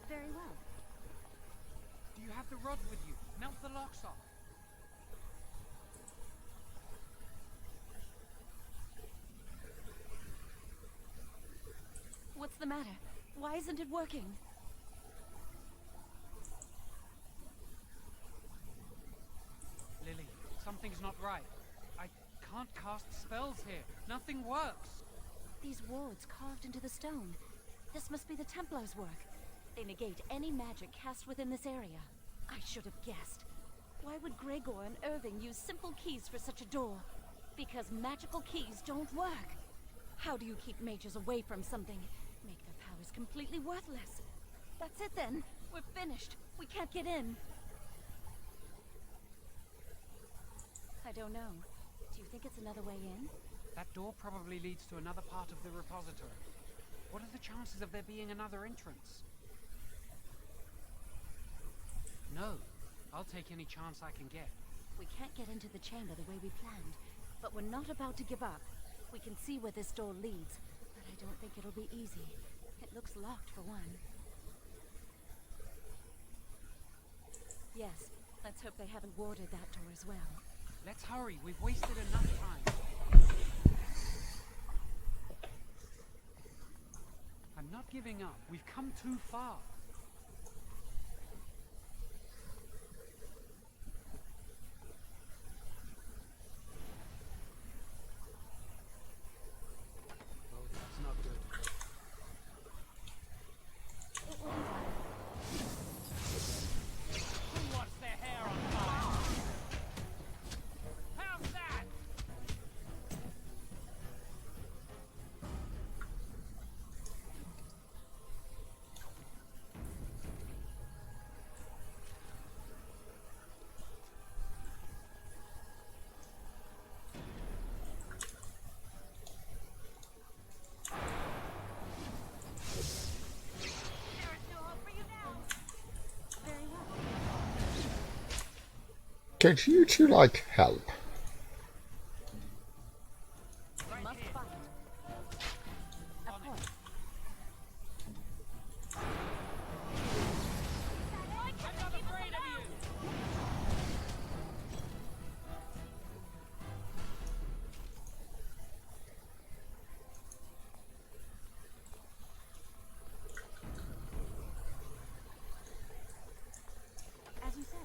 Very well. Do you have the rod with you? Melt the locks off. What's the matter? Why isn't it working? Lily, something's not right. I can't cast spells here. Nothing works. These wards carved into the stone. This must be the Templars' work. They negate any magic cast within this area. I should have guessed. Why would Gregor and Irving use simple keys for such a door? Because magical keys don't work. How do you keep mages away from something? Make their powers completely worthless. That's it then. We're finished. We can't get in. I don't know. Do you think it's another way in? That door probably leads to another part of the repository. What are the chances of there being another entrance? No. I'll take any chance I can get. We can't get into the chamber the way we planned, but we're not about to give up. We can see where this door leads, but I don't think it'll be easy. It looks locked for one. Yes, let's hope they haven't warded that door as well. Let's hurry. We've wasted enough time. giving up. We've come too far. Oh, that's not good. Who wants their hair on fire? How's that? Could you two like help? Must fight. Of course. I'm not afraid of you. As you say.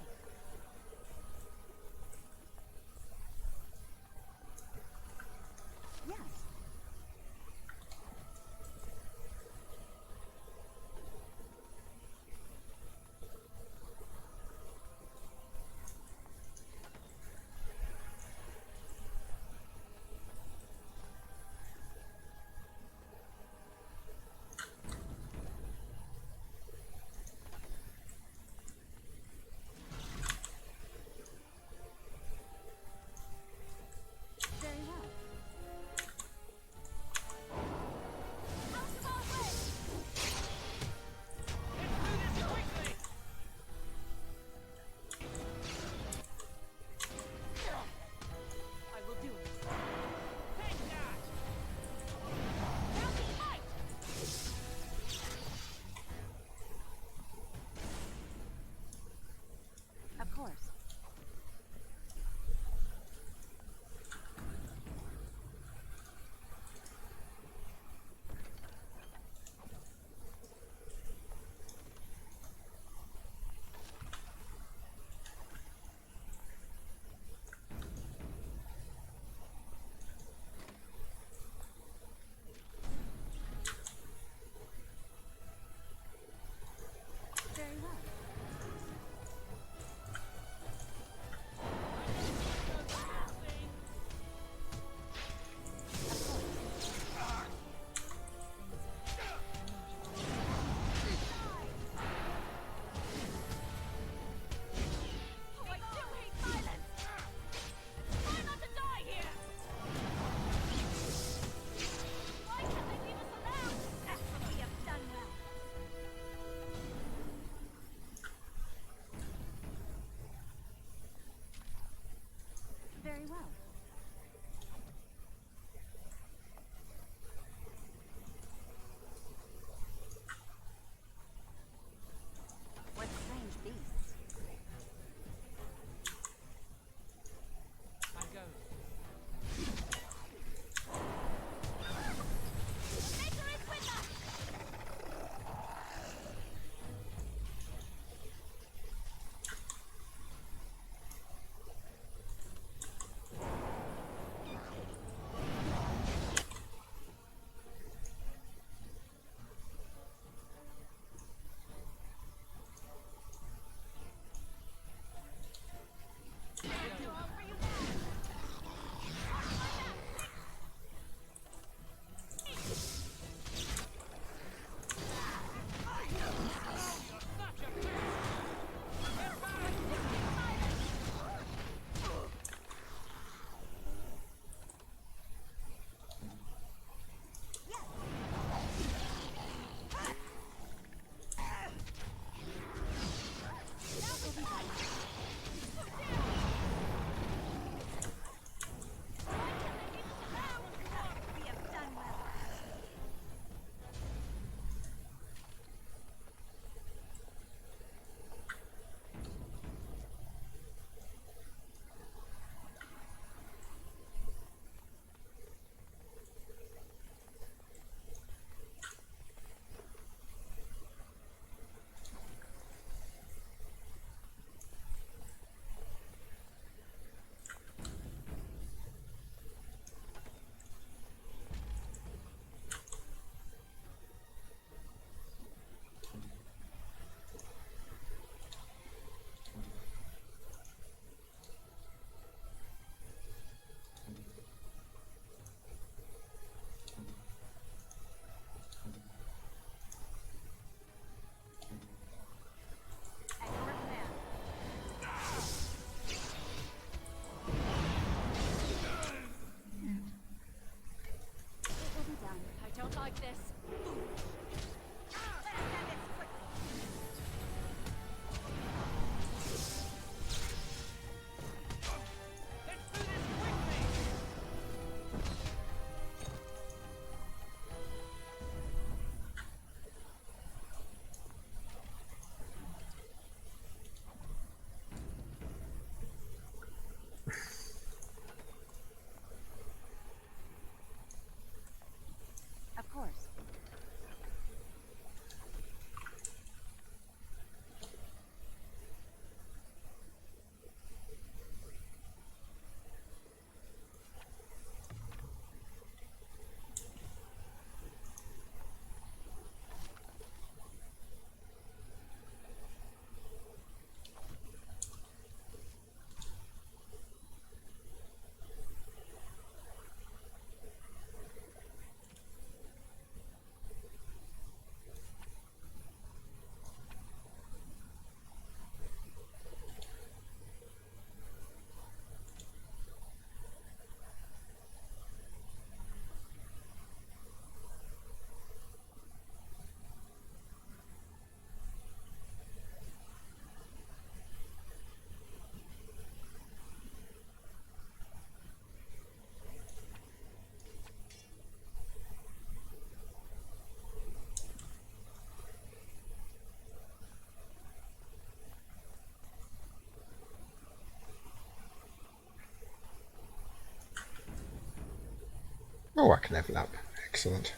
Oh, I can level up. Excellent.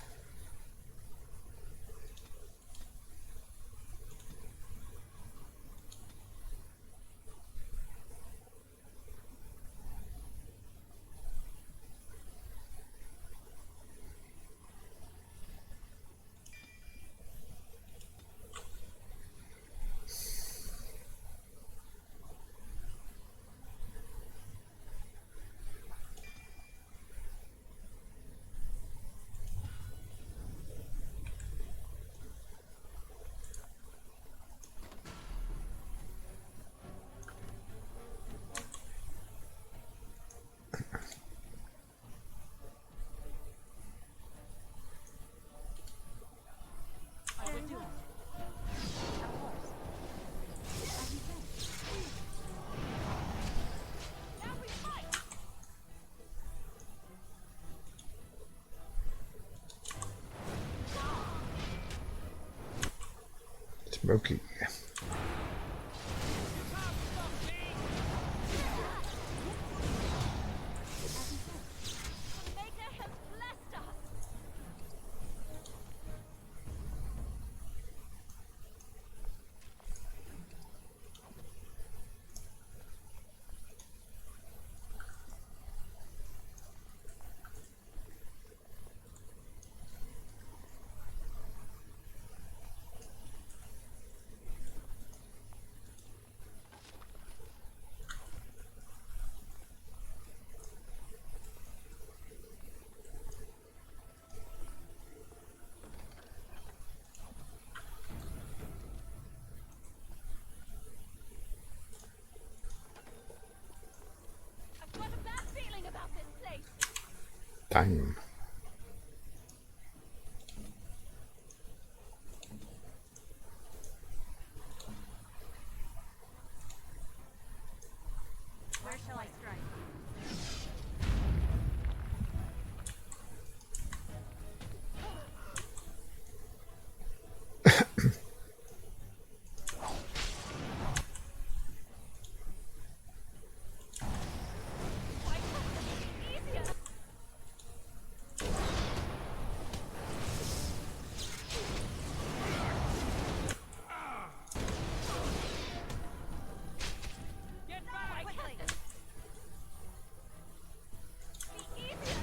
I will do it. Of course. As you say. Now we fight! Smoky. As you say. The Maker has blessed us! I've got a bad feeling about this place! Damn. Where shall I strike? Why couldn't it be easier? Get back! Why can't this be easier?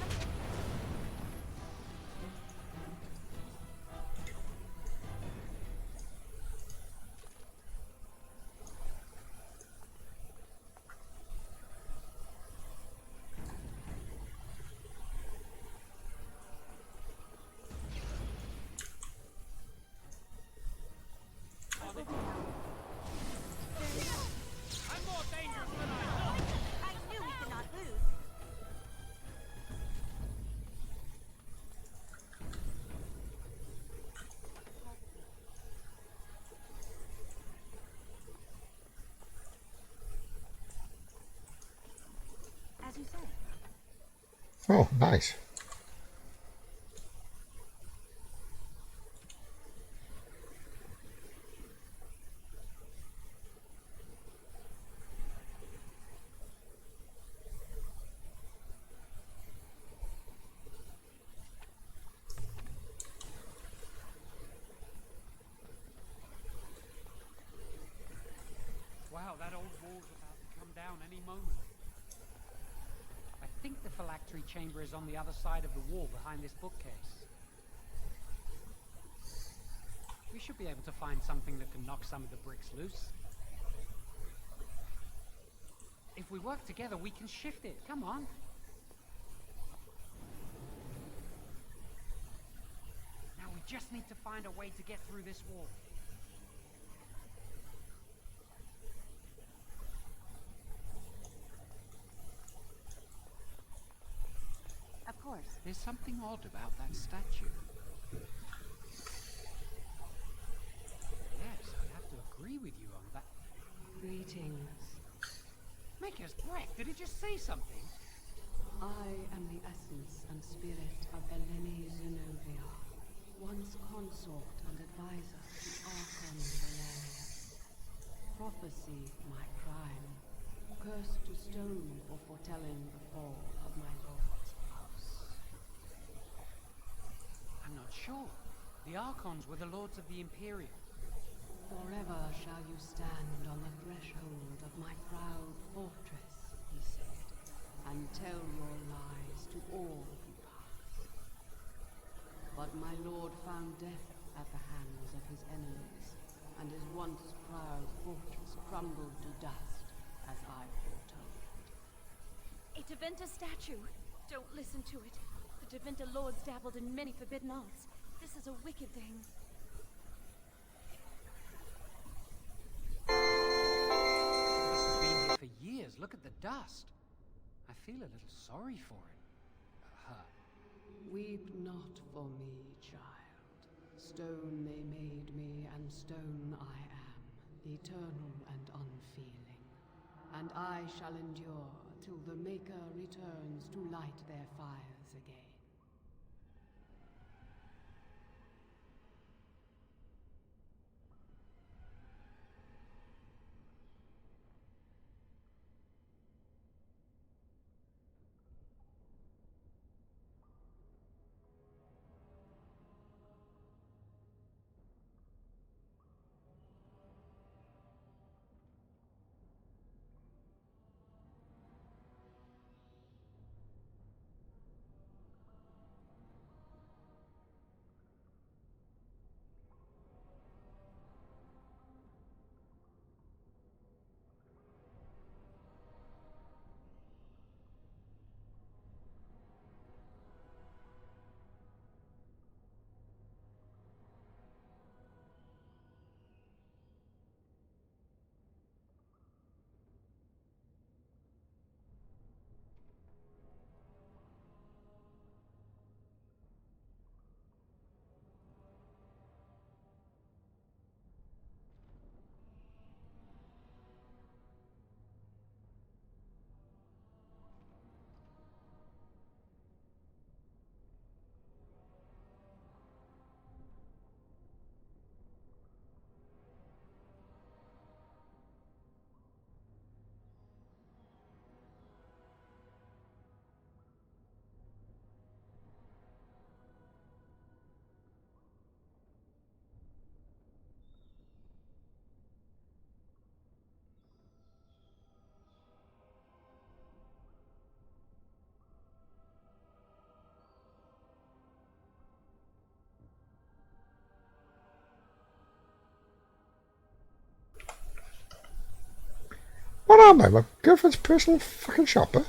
I'm more dangerous than I thought. I knew we could not lose. As you say. Oh, nice. Wow, that old wall's about to come down any moment. I think the phylactery chamber is on the other side of the wall behind this bookcase. We should be able to find something that can knock some of the bricks loose. If we work together, we can shift it. Come on. Now we just need to find a way to get through this wall. Of course. There's something odd about that statue. Yes, I have to agree with you on that. Greetings. Maker's breath, did it just say something? I am the essence and spirit of Eleni Zenobia, once consort and advisor to Archon Valerius. Prophecy my crime, cursed to stone for foretelling the fall of my lord's house. Sure. The Archons were the lords of the Imperium. Forever shall you stand on the threshold of my proud fortress, he said, and tell your lies to all who pass. But my lord found death at the hands of his enemies, and his once proud fortress crumbled to dust, as I foretold. A Tevinter statue! Don't listen to it. The Tevinter lords dabbled in many forbidden arts. This is a wicked thing. It must have been here for years. Look at the dust. I feel a little sorry for it. Her. Weep not for me, child. Stone they made me, and stone I am, eternal and unfeeling. And I shall endure till the Maker returns to light their fires again. What am I, my girlfriend's personal fucking shopper?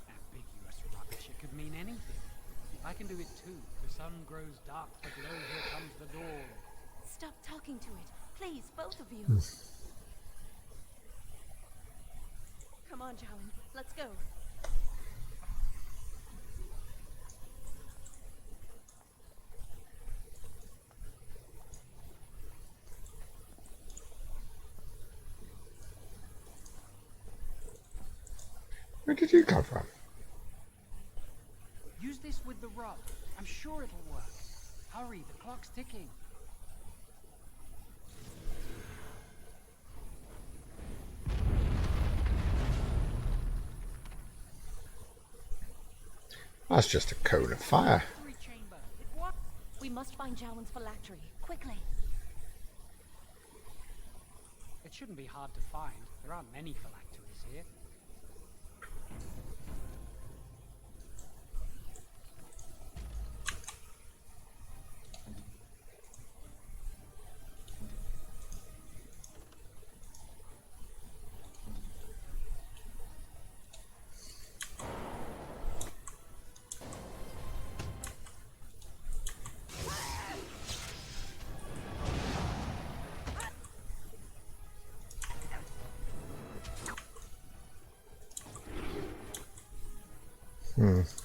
Ambiguous rubbish. It could mean anything. I can do it too. The sun grows dark, but lo, here comes the dawn. Stop talking to it. Please, both of you. Come on, Jowan. Let's go. Where did you come from? Use this with the rod. I'm sure it'll work. Hurry, the clock's ticking. That's just a cone of fire. Chamber. We must find Jowan's phylactery. Quickly. It shouldn't be hard to find. There aren't many phylacteries here. Of course.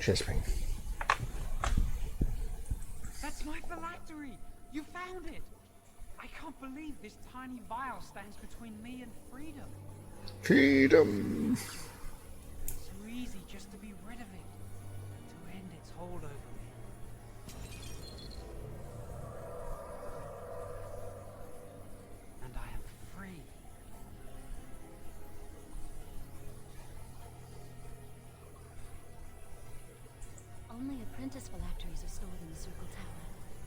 Chisping. That's my phylactery! You found it! I can't believe this tiny vial stands between me and freedom. Freedom! It's too easy just to be rid of it, to end its hold over me. And I am free. Only apprentice phylacteries are stored in the Circle Tower.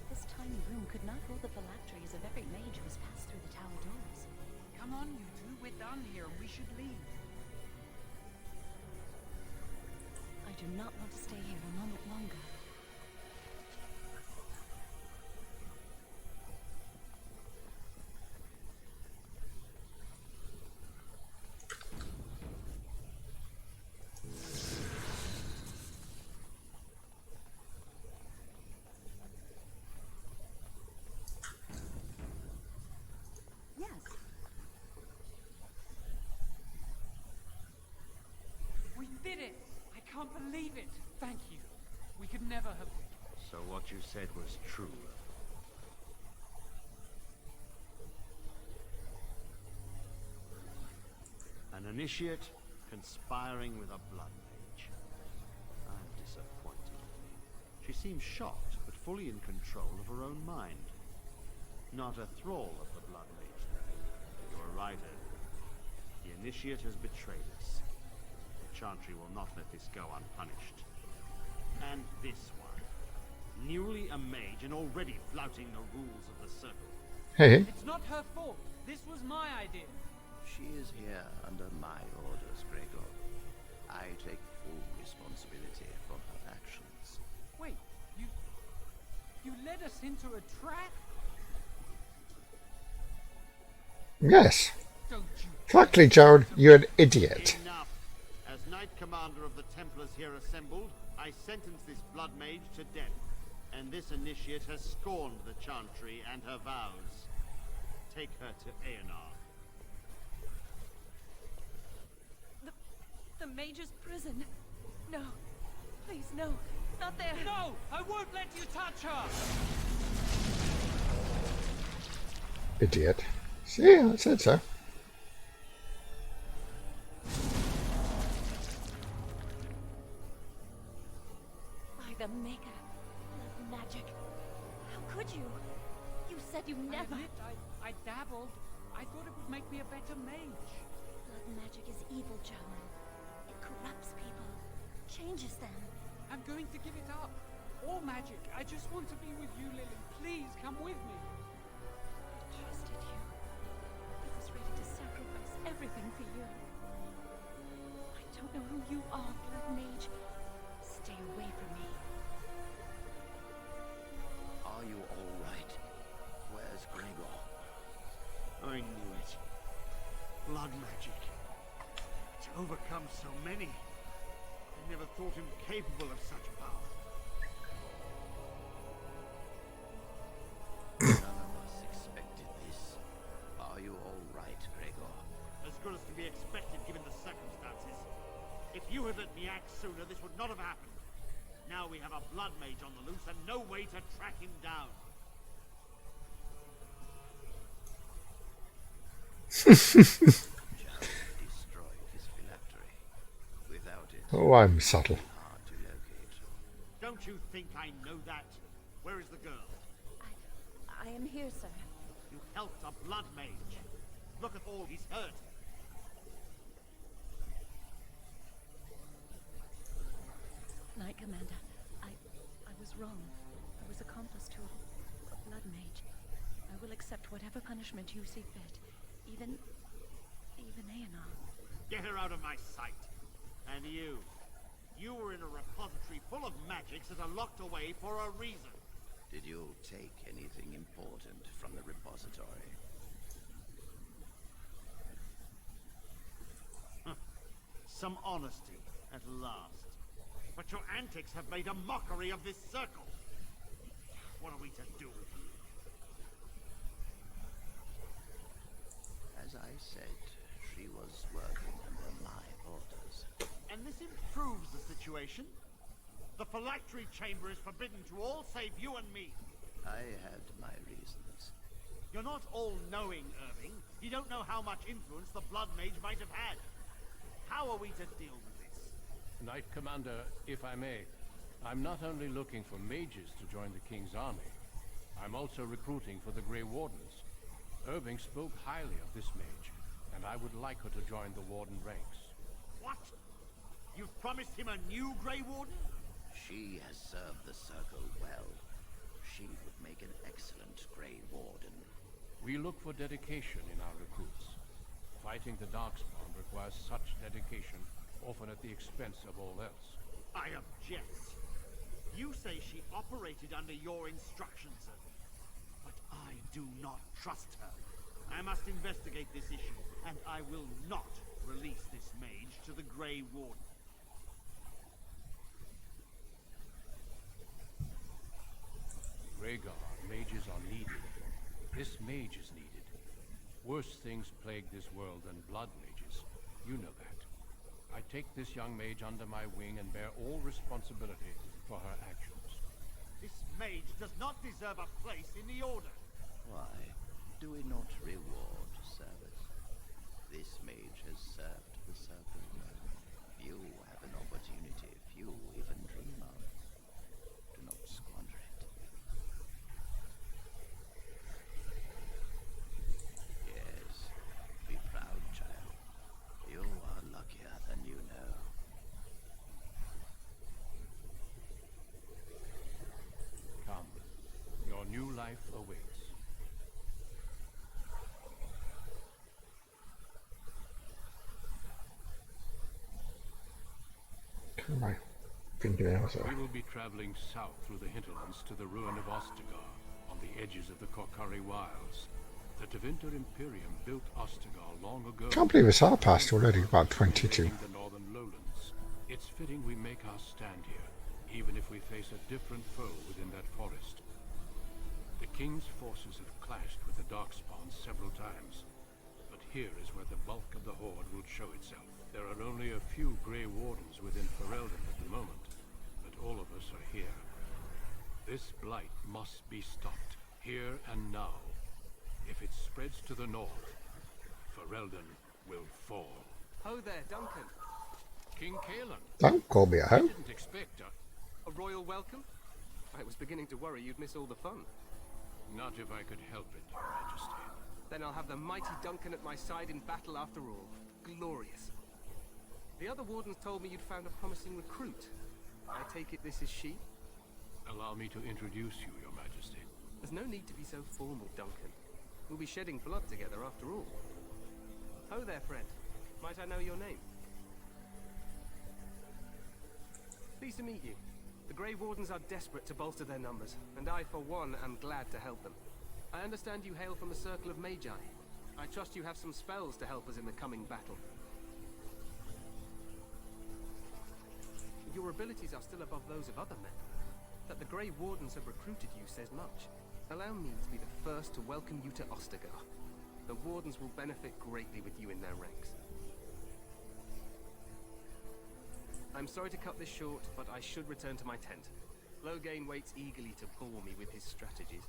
This tiny room could not hold the phylacteries of every mage who has passed through the tower doors. Come on, you two. We're done here and we should leave. I do not want to stay here a moment longer. Yes. We did it! I can't believe it! Thank you. We could never have... So what you said was true. An initiate conspiring with a blood mage. I'm disappointed. She seems shocked, but fully in control of her own mind. Not a thrall of the blood mage, though. You're right, Ed. The initiate has betrayed us. The Chantry will not let this go unpunished. And this one. Newly a mage and already flouting the rules of the circle. Hey, It's not her fault. This was my idea. She is here under my orders, Gregor. I take full responsibility for her actions. Wait, you led us into a trap? yes. Don't you? Frankly, Joan, you're an idiot. Enough. As Knight Commander of the Templars here assembled, I sentence this blood mage to death. And this initiate has scorned the Chantry and her vows. Take her to Aenar. The mage's prison. No. Please, no. Not there. No! I won't let you touch her! Idiot. See, I said so. By the Maker. Blood magic. How could you? You said you I never... admit, I dabbled. I thought it would make me a better mage. Blood magic is evil, Joan. It corrupts people. Changes them. I'm going to give it up. All magic. I just want to be with you, Lily. Please, come with me. I trusted you. I was ready to sacrifice everything for you. I don't know who you are, Blood Mage. Stay away from me. Are you all right? Where's Gregor? I knew it. Blood magic. To overcome so many. I never thought him capable of such power. None of us expected this. Are you all right, Gregor? As good as can be expected given the circumstances. If you had let me act sooner, this would not have happened. Now we have a blood mage on the loose and no way to track him down. Destroyed his phylactery. Without it, Oh, I'm subtle. hard to locate. Don't you think I know that? Where is the girl? I am here, sir. You helped a blood mage. Look at all he's hurt. Knight Commander, I was wrong. I was accomplice to a blood mage. I will accept whatever punishment you see fit. Even Aenar. Get her out of my sight. And you. You were in a repository full of magics that are locked away for a reason. Did you take anything important from the repository? Some honesty, at last. But your antics have made a mockery of this circle. What are we to do with you? As I said, she was working under my orders. And this improves the situation? The phylactery chamber is forbidden to all save you and me. I had my reasons. You're not all-knowing, Irving. You don't know how much influence the Blood Mage might have had. How are we to deal with this? Knight Commander, if I may, I'm not only looking for mages to join the King's army, I'm also recruiting for the Grey Wardens. Irving spoke highly of this mage, and I would like her to join the Warden ranks. What? You've promised him a new Grey Warden? She has served the Circle well. She would make an excellent Grey Warden. We look for dedication in our recruits. Fighting the Darkspawn requires such dedication, often at the expense of all else. I object. You say she operated under your instructions, Irving. But I do not trust her. I must investigate this issue, and I will not release this mage to the Grey Warden. Rhaegar, mages are needed. This mage is needed. Worse things plague this world than blood mages. You know that. I take this young mage under my wing and bear all responsibility for her actions. This mage does not deserve a place in the Order. Why do we not reward service? This mage has served the Circle well. You have an opportunity few even dream of. Do not squander it. Yes, be proud, child. You are luckier than you know. Come. Your new life awaits. My fingernails are. We will be traveling south through the hinterlands to the ruin of Ostagar, on the edges of the Korcari Wilds. The Tevinter Imperium built Ostagar long ago. Can't believe it's our past already, about 22. The northern lowlands. It's fitting we make our stand here, even if we face a different foe within that forest. The King's forces have clashed with the Darkspawn several times, but here is where the bulk of the Horde will show itself. There are only a few Grey Wardens within Ferelden at the moment, but all of us are here. This blight must be stopped, here and now. If it spreads to the north, Ferelden will fall. Ho there, Duncan. King Kaelan. Don't call me a I hoe. didn't expect A royal welcome? I was beginning to worry you'd miss all the fun. Not if I could help it, Your Majesty. Then I'll have the mighty Duncan at my side in battle after all. Glorious. The other wardens told me you'd found a promising recruit. I take it this is she? Allow me to introduce you, Your Majesty. There's no need to be so formal, Duncan. We'll be shedding blood together after all. Ho there, friend. Might I know your name? Pleased to meet you. The Grey Wardens are desperate to bolster their numbers, and I, for one, am glad to help them. I understand you hail from the Circle of Magi. I trust you have some spells to help us in the coming battle. Your abilities are still above those of other men. That the Grey Wardens have recruited you says much. Allow me to be the first to welcome you to Ostagar. The Wardens will benefit greatly with you in their ranks. I'm sorry to cut this short, but I should return to my tent. Loghain waits eagerly to bore me with his strategies.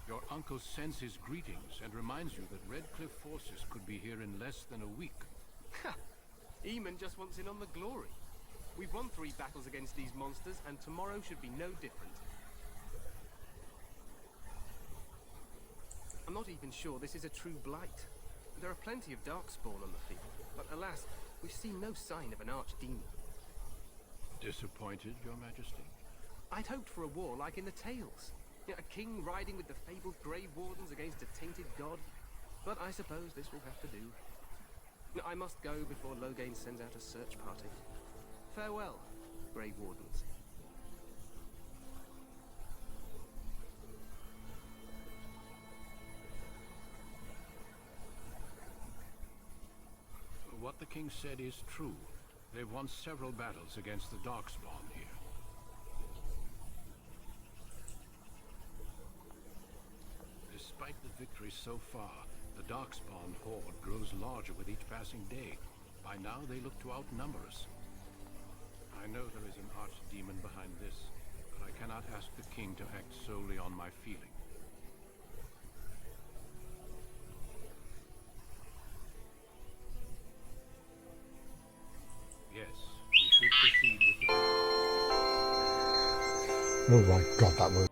Your uncle sends his greetings and reminds you that Redcliffe forces could be here in less than a week. Ha! Eamon just wants in on the glory. We've won 3 battles against these monsters, and tomorrow should be no different. I'm not even sure this is a true blight. There are plenty of Darkspawn on the field, but alas, we've seen no sign of an archdemon. Disappointed, Your Majesty? I'd hoped for a war like in the tales. A king riding with the fabled Grey Wardens against a tainted god. But I suppose this will have to do. I must go before Loghain sends out a search party. Farewell, Grey Wardens. What the king said is true. They've won several battles against the Darkspawn here. Despite the victories so far, the Darkspawn horde grows larger with each passing day. By now they look to outnumber us. I I know there is an archdemon behind this, but I cannot ask the king to act solely on my feeling. Yes, we should proceed with the... Oh my god, that was...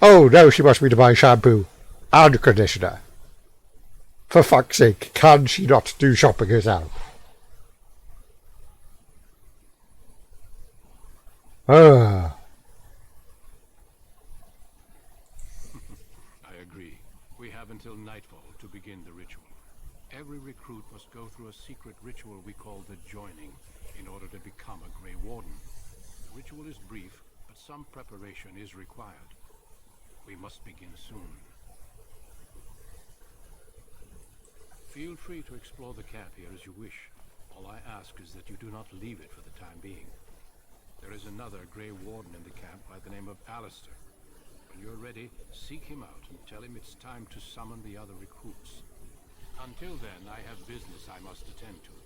Oh no, she wants me to buy shampoo and conditioner. For fuck's sake, can she not do shopping herself? Ah. I agree. We have until nightfall to begin the ritual. Every recruit must go through a secret ritual we call the joining in order to become a Grey Warden. The ritual is brief, but some preparation is required. We must begin soon. Feel free to explore the camp here as you wish. All I ask is that you do not leave it for the time being. There is another Grey Warden in the camp by the name of Alistair. When you're ready, seek him out and tell him it's time to summon the other recruits. Until then, I have business I must attend to.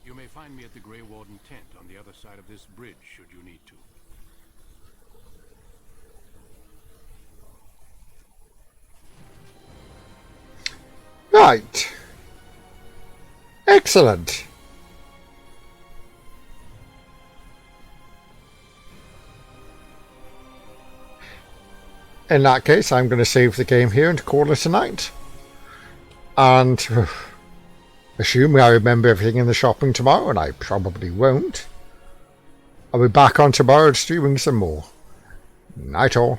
You may find me at the Grey Warden tent on the other side of this bridge, should you need to. Right. Excellent. In that case, I'm going to save the game here and call it a night. And assuming I remember everything in the shopping tomorrow, and I probably won't, I'll be back on tomorrow streaming some more. Night all.